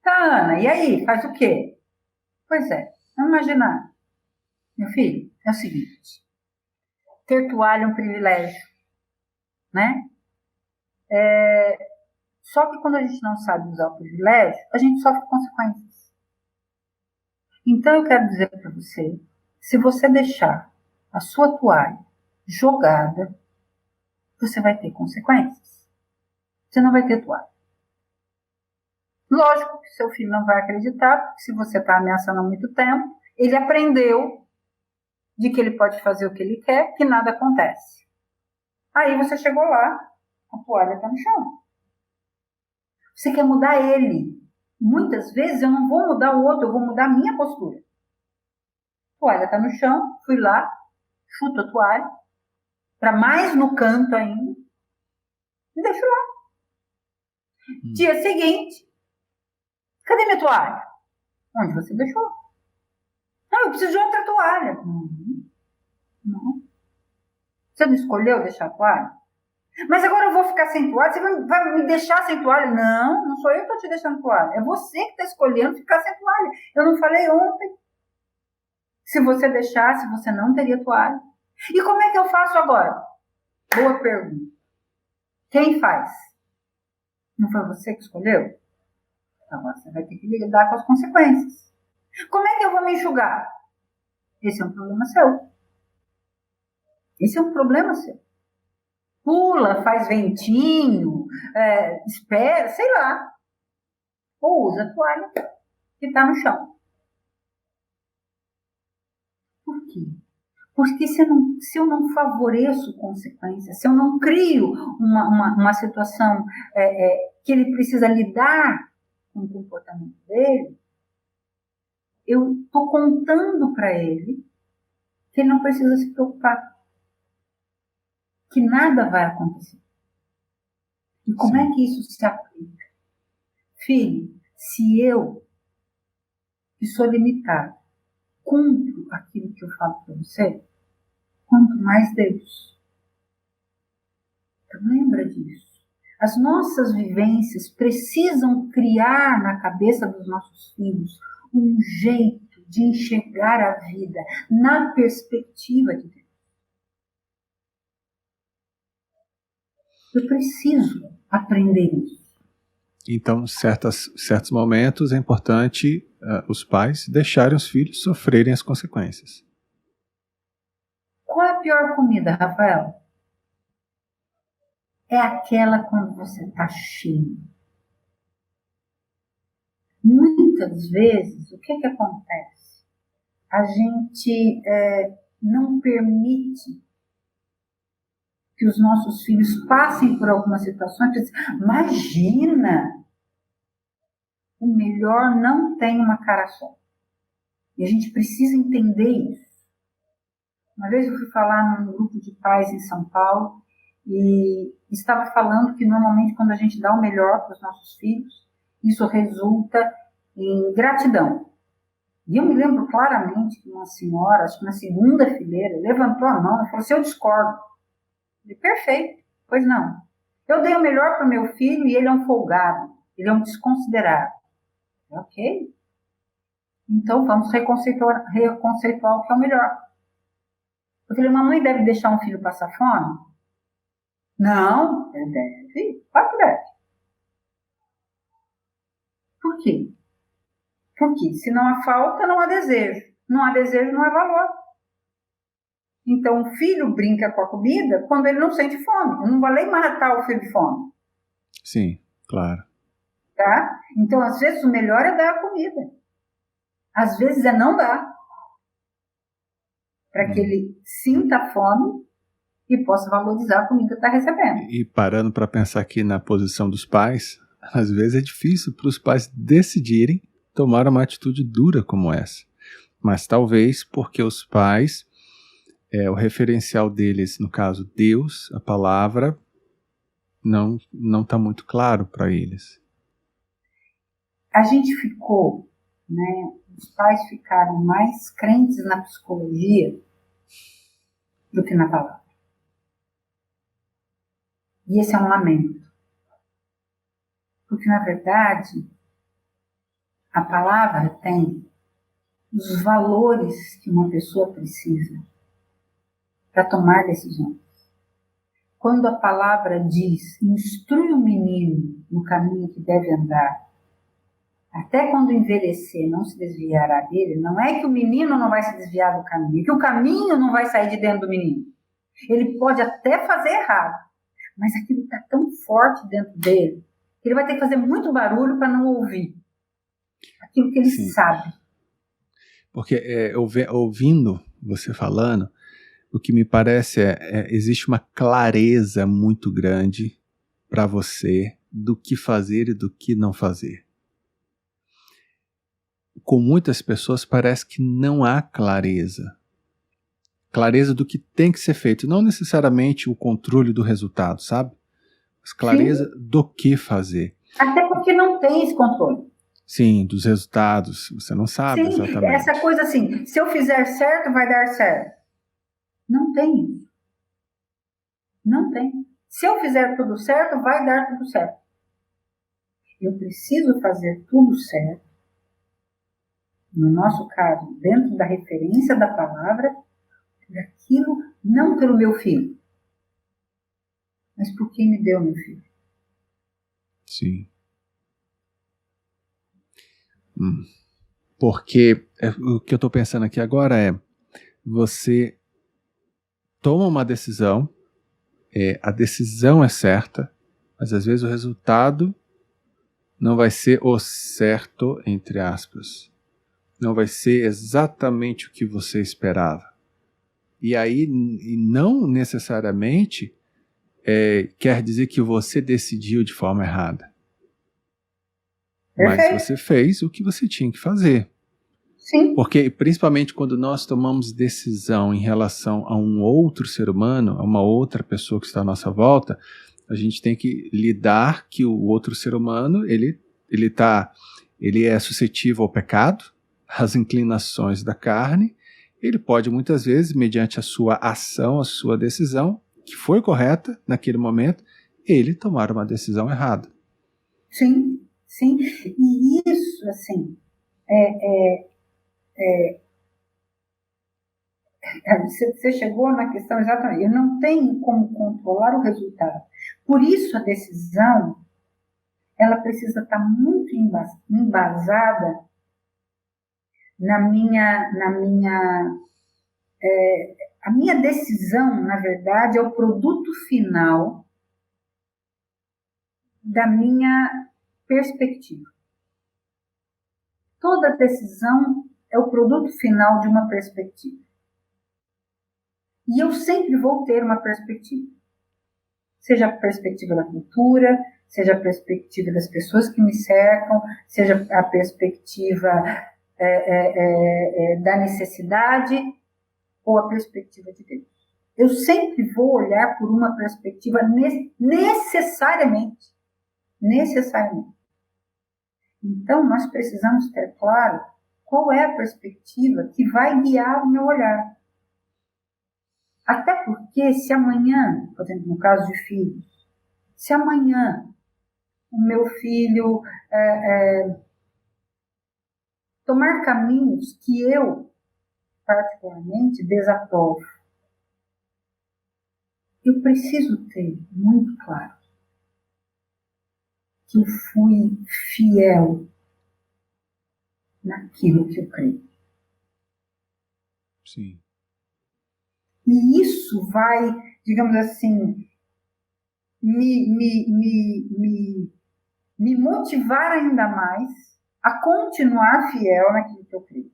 Speaker 1: Tá, Ana, e aí? Faz o quê? Pois é, vamos imaginar. Meu filho, é o seguinte. Ter toalha é um privilégio, né? Só que quando a gente não sabe usar o privilégio, a gente sofre consequências. Então eu quero dizer para você, se você deixar a sua toalha jogada, você vai ter consequências. Você não vai ter toalha. Lógico que seu filho não vai acreditar, porque se você está ameaçando há muito tempo, ele aprendeu de que ele pode fazer o que ele quer, que nada acontece. Aí você chegou lá, a toalha está no chão. Você quer mudar ele. Muitas vezes eu não vou mudar o outro, eu vou mudar a minha postura. A toalha está no chão, fui lá, chuto a toalha, para mais no canto ainda, e deixo lá. Dia seguinte, cadê minha toalha? Onde você deixou? Não, eu preciso de outra toalha. Não. Você não escolheu deixar a toalha? Mas agora eu vou ficar sem toalha? Você vai me deixar sem toalha? Não, não sou eu que estou te deixando toalha. É você que está escolhendo ficar sem toalha. Eu não falei ontem. Se você deixasse, você não teria toalha. E como é que eu faço agora? Boa pergunta. Quem faz? Não foi você que escolheu? Então você vai ter que lidar com as consequências. Como é que eu vou me enxugar? Esse é um problema seu. Esse é um problema seu. Pula, faz ventinho, espera, sei lá. Ou usa a toalha que está no chão. Por quê? Porque se eu não favoreço consequências, se eu não crio uma situação que ele precisa lidar com o comportamento dele, eu estou contando para ele que ele não precisa se preocupar, que nada vai acontecer. E como é que isso se aplica? Filho, se eu, que sou limitado, cumpro aquilo que eu falo para você, quanto mais Deus. Então lembra disso. As nossas vivências precisam criar na cabeça dos nossos filhos um jeito de enxergar a vida na perspectiva de Deus. Eu preciso aprender isso.
Speaker 2: Então, certos momentos é importante os pais deixarem os filhos sofrerem as consequências.
Speaker 1: Qual é a pior comida, Rafael? É aquela quando você está cheio. Muitas vezes, o que acontece? A gente não permite que os nossos filhos passem por algumas situações. Imagina! O melhor não tem uma cara só. E a gente precisa entender isso. Uma vez eu fui falar num grupo de pais em São Paulo e estava falando que normalmente quando a gente dá o melhor para os nossos filhos, isso resulta em gratidão. E eu me lembro claramente que uma senhora, acho que na segunda fileira, levantou a mão e falou assim, eu discordo. Eu falei, perfeito, pois não. Eu dei o melhor para o meu filho e ele é um folgado, ele é um desconsiderado. Ok. Então vamos reconceituar o que é o melhor. Eu falei, mamãe deve deixar um filho passar fome? Não, ele deve. Claro que deve. Por quê? Porque se não há falta, não há desejo. Não há desejo, não há valor. Então o filho brinca com a comida quando ele não sente fome. Eu não vou nem matar o filho de fome.
Speaker 2: Sim, claro.
Speaker 1: Tá? Então, às vezes, o melhor é dar a comida. Às vezes é não dar. Para que ele sinta fome e possa valorizar a comida que está recebendo.
Speaker 2: E parando para pensar aqui na posição dos pais, às vezes é difícil para os pais decidirem tomar uma atitude dura como essa. Mas talvez porque os pais, o referencial deles, no caso Deus, a palavra, não está muito claro para eles.
Speaker 1: A gente ficou, os pais ficaram mais crentes na psicologia do que na palavra. E esse é um lamento. Porque, na verdade, a palavra tem os valores que uma pessoa precisa para tomar decisões. Quando a palavra diz, instrui o menino no caminho que deve andar, até quando envelhecer não se desviará dele, não é que o menino não vai se desviar do caminho, é que o caminho não vai sair de dentro do menino. Ele pode até fazer errado, mas aquilo está tão forte dentro dele que ele vai ter que fazer muito barulho para não ouvir aquilo que ele sabe.
Speaker 2: Porque ouvindo você falando, o que me parece existe uma clareza muito grande para você do que fazer e do que não fazer. Com muitas pessoas parece que não há clareza. Clareza do que tem que ser feito, não necessariamente o controle do resultado, sabe? Mas clareza do que fazer.
Speaker 1: Até porque não tem esse controle.
Speaker 2: Sim, dos resultados, você não sabe exatamente.
Speaker 1: Essa coisa assim, se eu fizer certo, vai dar certo. Não tem isso. Não tem. Se eu fizer tudo certo, vai dar tudo certo. Eu preciso fazer tudo certo. No nosso caso, dentro da referência da palavra, daquilo, não pelo meu filho, mas por quem me deu meu filho.
Speaker 2: Sim. Porque o que eu estou pensando aqui agora é, você toma uma decisão, a decisão é certa, mas às vezes o resultado não vai ser o certo, entre aspas. Não vai ser exatamente o que você esperava. E aí, não necessariamente quer dizer que você decidiu de forma errada.
Speaker 1: Perfeito.
Speaker 2: Mas você fez o que você tinha que fazer.
Speaker 1: Sim.
Speaker 2: Porque, principalmente quando nós tomamos decisão em relação a um outro ser humano, a uma outra pessoa que está à nossa volta, a gente tem que lidar que o outro ser humano, ele é suscetível ao pecado, às inclinações da carne. Ele pode muitas vezes, mediante a sua ação, a sua decisão, que foi correta naquele momento, ele tomar uma decisão errada.
Speaker 1: Sim, sim. E isso, assim, você chegou na questão exatamente. Eu não tenho como controlar o resultado. Por isso a decisão, ela precisa estar muito embasada a minha decisão, na verdade, é o produto final da minha perspectiva. Toda decisão é o produto final de uma perspectiva. E eu sempre vou ter uma perspectiva. Seja a perspectiva da cultura, seja a perspectiva das pessoas que me cercam, seja a perspectiva da necessidade ou a perspectiva de Deus. Eu sempre vou olhar por uma perspectiva necessariamente. Então, nós precisamos ter claro qual é a perspectiva que vai guiar o meu olhar. Até porque, se amanhã, por exemplo, no caso de filhos, se amanhã o meu filho tomar caminhos que eu, particularmente, desaprovo, eu preciso ter muito claro que eu fui fiel naquilo que eu creio.
Speaker 2: Sim.
Speaker 1: E isso vai, digamos assim, me motivar ainda mais a continuar fiel naquilo que eu creio.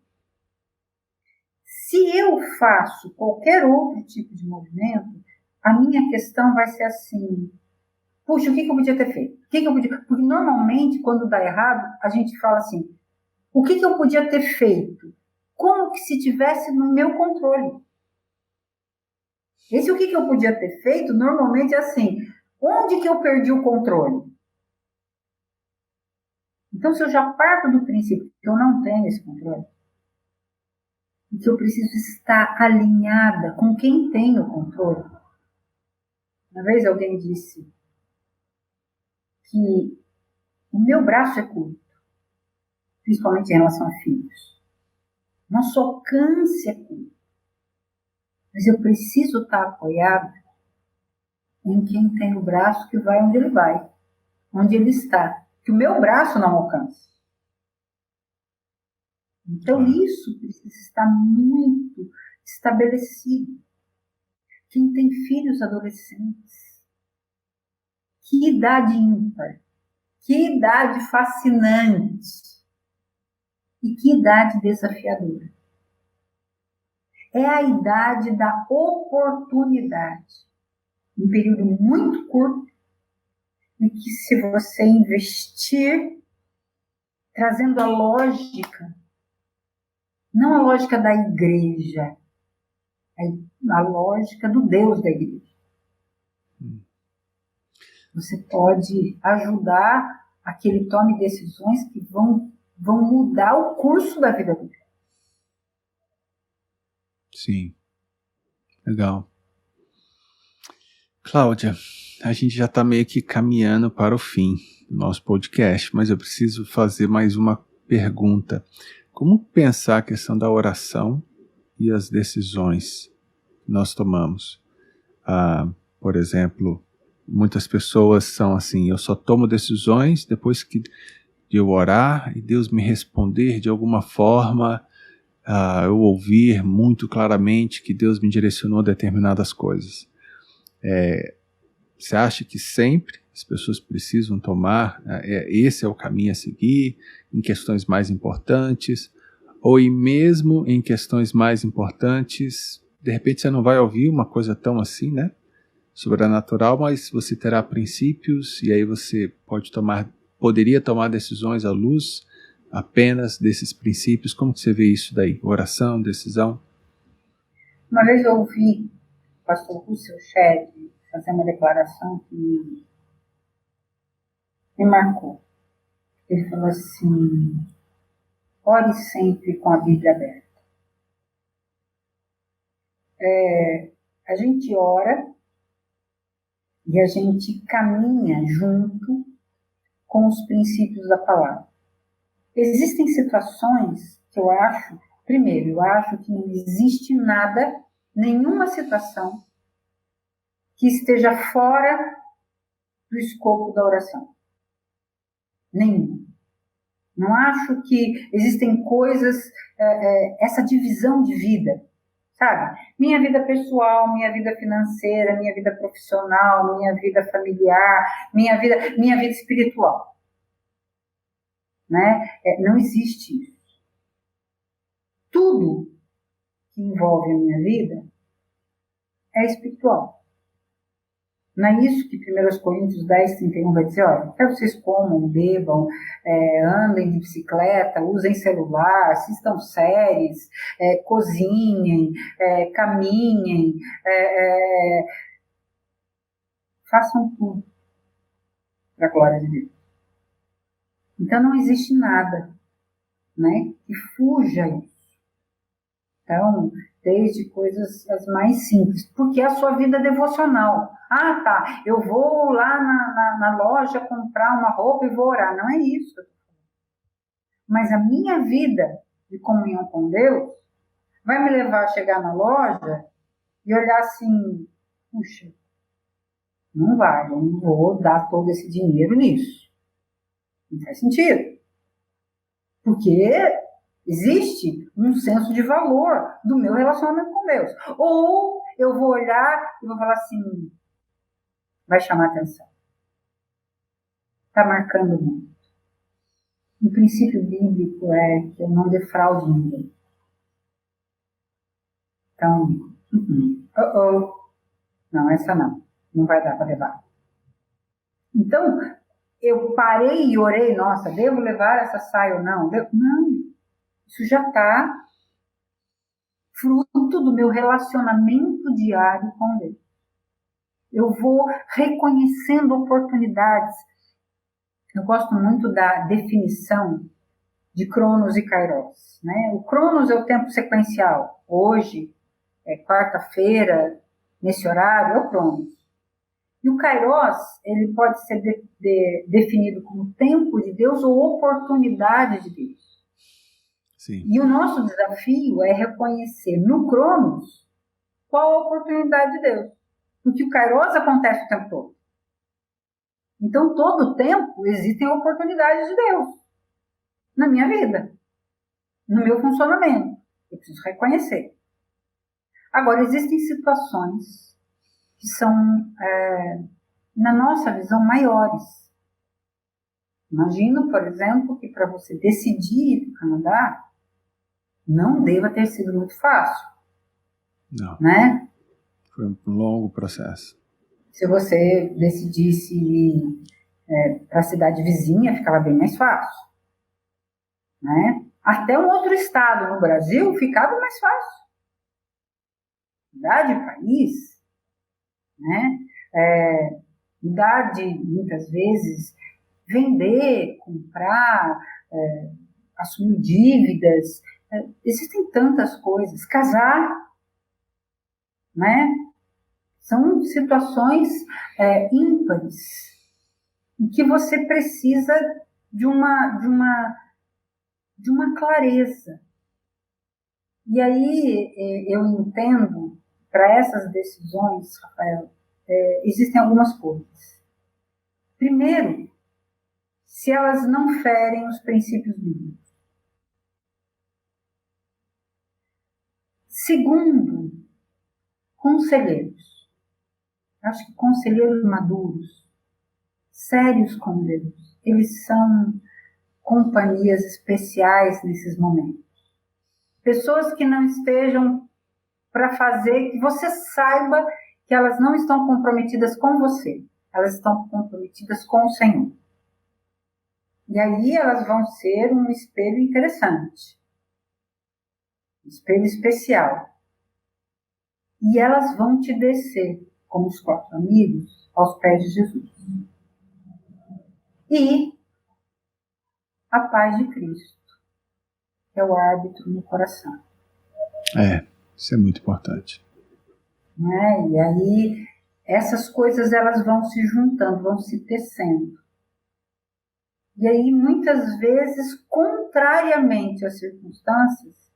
Speaker 1: Se eu faço qualquer outro tipo de movimento, a minha questão vai ser assim: puxa, o que eu podia ter feito? Porque normalmente, quando dá errado, a gente fala assim: o que eu podia ter feito? Como que se tivesse no meu controle? Esse o que eu podia ter feito, normalmente é assim: onde que eu perdi o controle? Então, se eu já parto do princípio que eu não tenho esse controle, e que eu preciso estar alinhada com quem tem o controle. Uma vez alguém disse que o meu braço é curto, principalmente em relação a filhos. Nosso alcance é curto. Mas eu preciso estar apoiada em quem tem o braço que vai onde ele vai. onde ele está, que o meu braço não alcança. Então, isso precisa estar muito estabelecido. Quem tem filhos adolescentes, que idade ímpar, que idade fascinante e que idade desafiadora. É a idade da oportunidade. Um período muito curto e que, se você investir, trazendo a lógica, não a lógica da igreja, a lógica do Deus da igreja. Você pode ajudar a que ele tome decisões que vão mudar o curso da vida dele.
Speaker 2: Sim. Legal. Cláudia, a gente já está meio que caminhando para o fim do nosso podcast, mas eu preciso fazer mais uma pergunta. Como pensar a questão da oração e as decisões que nós tomamos? Por exemplo, muitas pessoas são assim, eu só tomo decisões depois que eu orar e Deus me responder de alguma forma, eu ouvir muito claramente que Deus me direcionou a determinadas coisas. Você acha que sempre as pessoas precisam tomar, esse é o caminho a seguir, em questões mais importantes, ou mesmo em questões mais importantes, de repente você não vai ouvir uma coisa tão assim, né? Sobrenatural, mas você terá princípios e aí você poderia tomar decisões à luz apenas desses princípios. Como que você vê isso daí? Oração, decisão?
Speaker 1: Uma vez eu ouvi o pastor Russell Shedd fazer uma declaração que me marcou. Ele falou assim: ore sempre com a Bíblia aberta. A gente ora e a gente caminha junto com os princípios da palavra. Existem situações que eu acho que não existe nada, nenhuma situação que esteja fora do escopo da oração. Nenhuma. Não acho que existem coisas, essa divisão de vida, sabe? Minha vida pessoal, minha vida financeira, minha vida profissional, minha vida familiar, minha vida espiritual. Né? Não existe isso. Tudo que envolve a minha vida é espiritual. Não é isso que 1 Coríntios 10:31 vai dizer? Olha, quer vocês comam, bebam, andem de bicicleta, usem celular, assistam séries, cozinhem, caminhem, façam tudo para a glória de Deus. Então não existe nada, né, que fuja isso. Então, desde coisas as mais simples, porque é a sua vida devocional. Ah, tá, eu vou lá na loja comprar uma roupa e vou orar. Não é isso. Mas a minha vida de comunhão com Deus vai me levar a chegar na loja e olhar assim, puxa, não vai, eu não vou dar todo esse dinheiro nisso. Não faz sentido. Porque existe um senso de valor do meu relacionamento com Deus. Ou eu vou olhar e vou falar assim, vai chamar atenção. Está marcando muito. O princípio bíblico é que eu não defraude ninguém. Então, não, essa não. Não vai dar para levar. Então, eu parei e orei, nossa, devo levar essa saia ou não? Não. Isso já está fruto do meu relacionamento diário com Deus. Eu vou reconhecendo oportunidades. Eu gosto muito da definição de Cronos e Kairos. Né? O Cronos é o tempo sequencial. Hoje, quarta-feira, nesse horário, é o Cronos. E o Kairos, ele pode ser definido como tempo de Deus ou oportunidade de Deus.
Speaker 2: Sim.
Speaker 1: E o nosso desafio é reconhecer no Cronos qual a oportunidade de Deus. Porque o Kairos acontece o tempo todo. Então, todo tempo existem oportunidades de Deus na minha vida, no meu funcionamento. Eu preciso reconhecer. Agora, existem situações que são, na nossa visão, maiores. Imagino, por exemplo, que para você decidir ir para o Canadá, não deva ter sido muito fácil.
Speaker 2: Não.
Speaker 1: Né?
Speaker 2: Foi um longo processo.
Speaker 1: Se você decidisse ir para a cidade vizinha, ficava bem mais fácil. Né? Até um outro estado no Brasil ficava mais fácil. Mudar de país, né? Mudar de, muitas vezes, vender, comprar, assumir dívidas. Existem tantas coisas. Casar, né? São situações ímpares em que você precisa de uma clareza. E aí eu entendo, para essas decisões, Rafael, existem algumas coisas. Primeiro, se elas não ferem os princípios bíblicos. Segundo, conselheiros. Acho que conselheiros maduros, sérios com Deus, eles são companhias especiais nesses momentos. Pessoas que não estejam para fazer, que você saiba que elas não estão comprometidas com você, elas estão comprometidas com o Senhor. E aí elas vão ser um espelho interessante, um espelho especial. E elas vão te descer, como os 4 amigos, aos pés de Jesus. E a paz de Cristo, que é o árbitro no coração.
Speaker 2: Isso é muito importante.
Speaker 1: Né? E aí, essas coisas elas vão se juntando, vão se tecendo. E aí, muitas vezes, contrariamente às circunstâncias,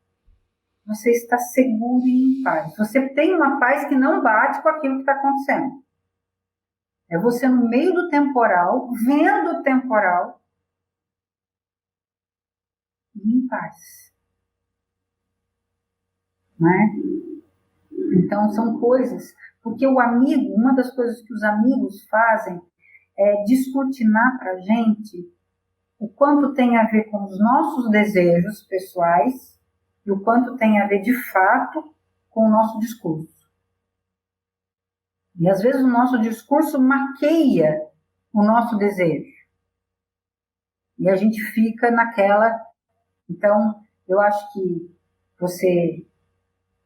Speaker 1: você está seguro e em paz. Você tem uma paz que não bate com aquilo que está acontecendo. É você no meio do temporal, vendo o temporal, e em paz. Né? Então, são coisas... Porque o amigo, uma das coisas que os amigos fazem é descortinar para a gente o quanto tem a ver com os nossos desejos pessoais e o quanto tem a ver, de fato, com o nosso discurso. E, às vezes, o nosso discurso maqueia o nosso desejo. E a gente fica naquela... Então, eu acho que você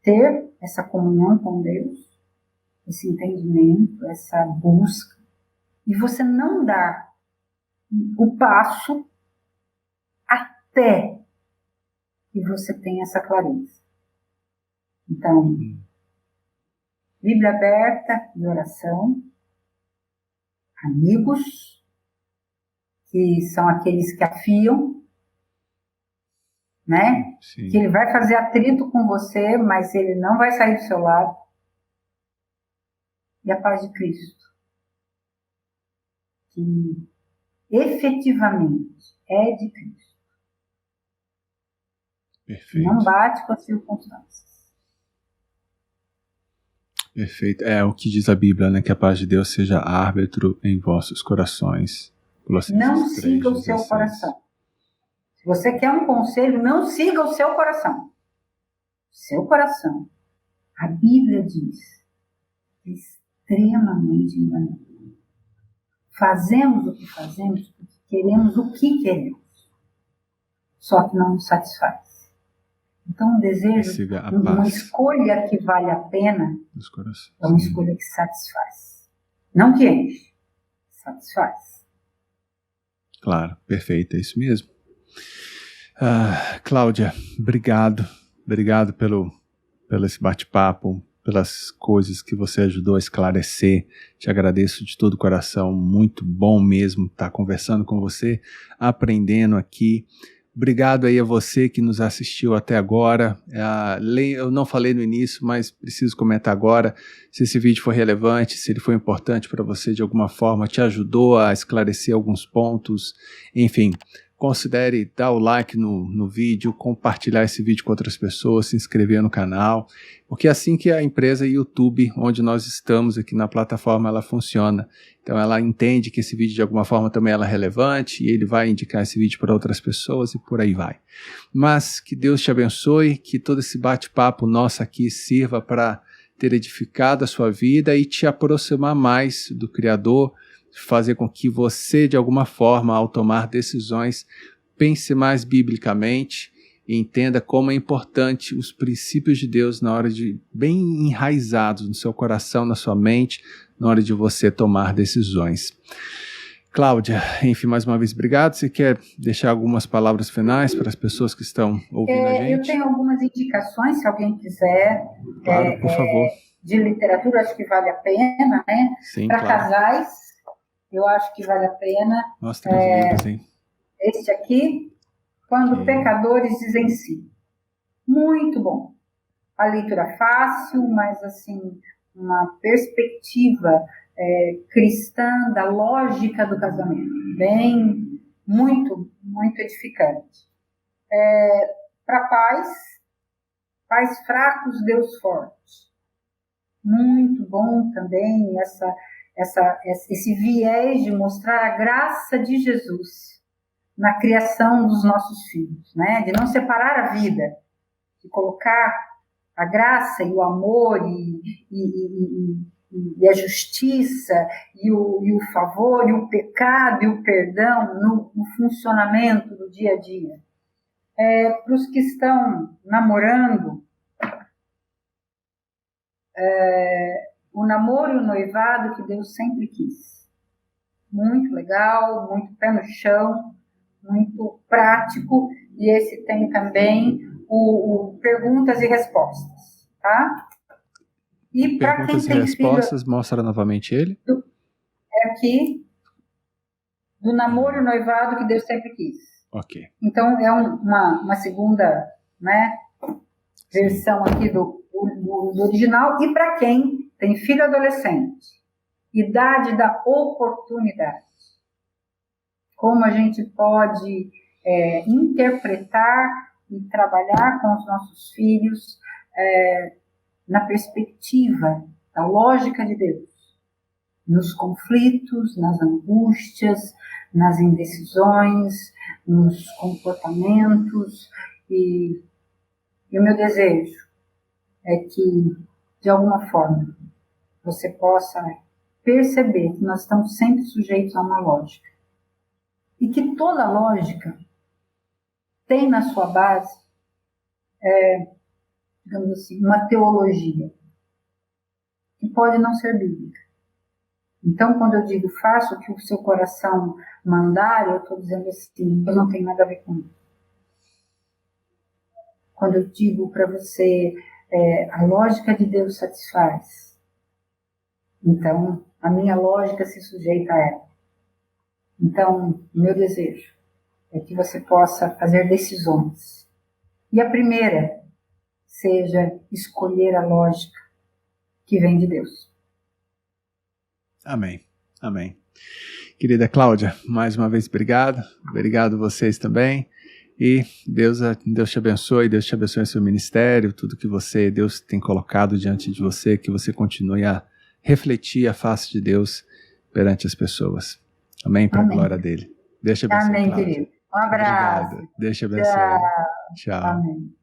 Speaker 1: ter essa comunhão com Deus, esse entendimento, essa busca, e você não dar o passo até que você tenha essa clareza. Então, Bíblia aberta e oração, amigos, que são aqueles que afiam, né?
Speaker 2: Sim.
Speaker 1: Que ele vai fazer atrito com você, mas ele não vai sair do seu lado. E a paz de Cristo, que efetivamente é de Cristo.
Speaker 2: Perfeito.
Speaker 1: Não bate com as circunstâncias.
Speaker 2: Perfeito. É o que diz a Bíblia, né? Que a paz de Deus seja árbitro em vossos corações.
Speaker 1: Não siga o seu coração. Se você quer um conselho, não siga o seu coração. Seu coração, a Bíblia diz, é extremamente enganoso. Fazemos o que fazemos porque queremos o que queremos. Só que não nos satisfaz. Então, um desejo, uma escolha que vale a pena, é uma escolha que satisfaz. Não que enche, satisfaz.
Speaker 2: Claro, perfeito, é isso mesmo. Cláudia, obrigado. Obrigado pelo esse bate-papo, pelas coisas que você ajudou a esclarecer. Te agradeço de todo o coração, muito bom mesmo estar conversando com você, aprendendo aqui. Obrigado aí a você que nos assistiu até agora. Eu não falei no início, mas preciso comentar agora. Se esse vídeo foi relevante, se ele foi importante para você de alguma forma, te ajudou a esclarecer alguns pontos, enfim, considere dar o like no vídeo, compartilhar esse vídeo com outras pessoas, se inscrever no canal, porque é assim que a empresa YouTube, onde nós estamos aqui na plataforma, ela funciona. Então ela entende que esse vídeo de alguma forma também é relevante e ele vai indicar esse vídeo para outras pessoas e por aí vai. Mas que Deus te abençoe, que todo esse bate-papo nosso aqui sirva para ter edificado a sua vida e te aproximar mais do Criador, fazer com que você, de alguma forma, ao tomar decisões, pense mais biblicamente e entenda como é importante os princípios de Deus na hora de, bem enraizados no seu coração, na sua mente, na hora de você tomar decisões. Cláudia, enfim, mais uma vez, obrigado. Você quer deixar algumas palavras finais para as pessoas que estão ouvindo a gente?
Speaker 1: Eu tenho algumas indicações, se alguém quiser.
Speaker 2: Claro, por favor.
Speaker 1: De literatura, acho que vale a pena, né?
Speaker 2: Sim,
Speaker 1: para
Speaker 2: claro.
Speaker 1: casais, eu acho que vale a pena.
Speaker 2: Mostra os livros, hein?
Speaker 1: Este aqui, Quando Pecadores Dizem Sim. Muito bom. A leitura fácil, mas assim, uma perspectiva cristã da lógica do casamento. Bem, muito, muito edificante. Para pais fracos, Deus forte. Muito bom também esse viés de mostrar a graça de Jesus na criação dos nossos filhos, né? De não separar a vida, de colocar a graça e o amor e a justiça e o favor e o pecado e o perdão no funcionamento do dia a dia. Para os que estão namorando, o namoro e o noivado que Deus sempre quis. Muito legal, muito pé no chão, muito prático, e esse tem também o perguntas e respostas, tá? E para quem tem
Speaker 2: respostas, filho, mostra novamente ele.
Speaker 1: Aqui, do namoro e noivado que Deus sempre quis.
Speaker 2: Ok.
Speaker 1: Então, é uma segunda, né, versão aqui do original. E para quem tem filho adolescente, idade da oportunidade. Como a gente pode interpretar e trabalhar com os nossos filhos na perspectiva da lógica de Deus, nos conflitos, nas angústias, nas indecisões, nos comportamentos. E o meu desejo é que, de alguma forma, você possa perceber que nós estamos sempre sujeitos a uma lógica. E que toda lógica tem na sua base, digamos assim, uma teologia, que pode não ser bíblica. Então, quando eu digo faça o que o seu coração mandar, eu estou dizendo assim, eu não tenho nada a ver com isso. Quando eu digo para você, a lógica de Deus satisfaz, então a minha lógica se sujeita a ela. Então, meu desejo é que você possa fazer decisões. E a primeira seja escolher a lógica que vem de Deus.
Speaker 2: Amém. Amém. Querida Cláudia, mais uma vez obrigado. Obrigado vocês também. E Deus te abençoe, Deus te abençoe em seu ministério, tudo que Deus tem colocado diante de você, que você continue a refletir a face de Deus perante as pessoas. Amém? Para a glória dele. Deus te abençoe.
Speaker 1: Amém, Cláudia. Querido. Um abraço.
Speaker 2: Obrigado. Deus te abençoe. Tchau.
Speaker 1: Amém.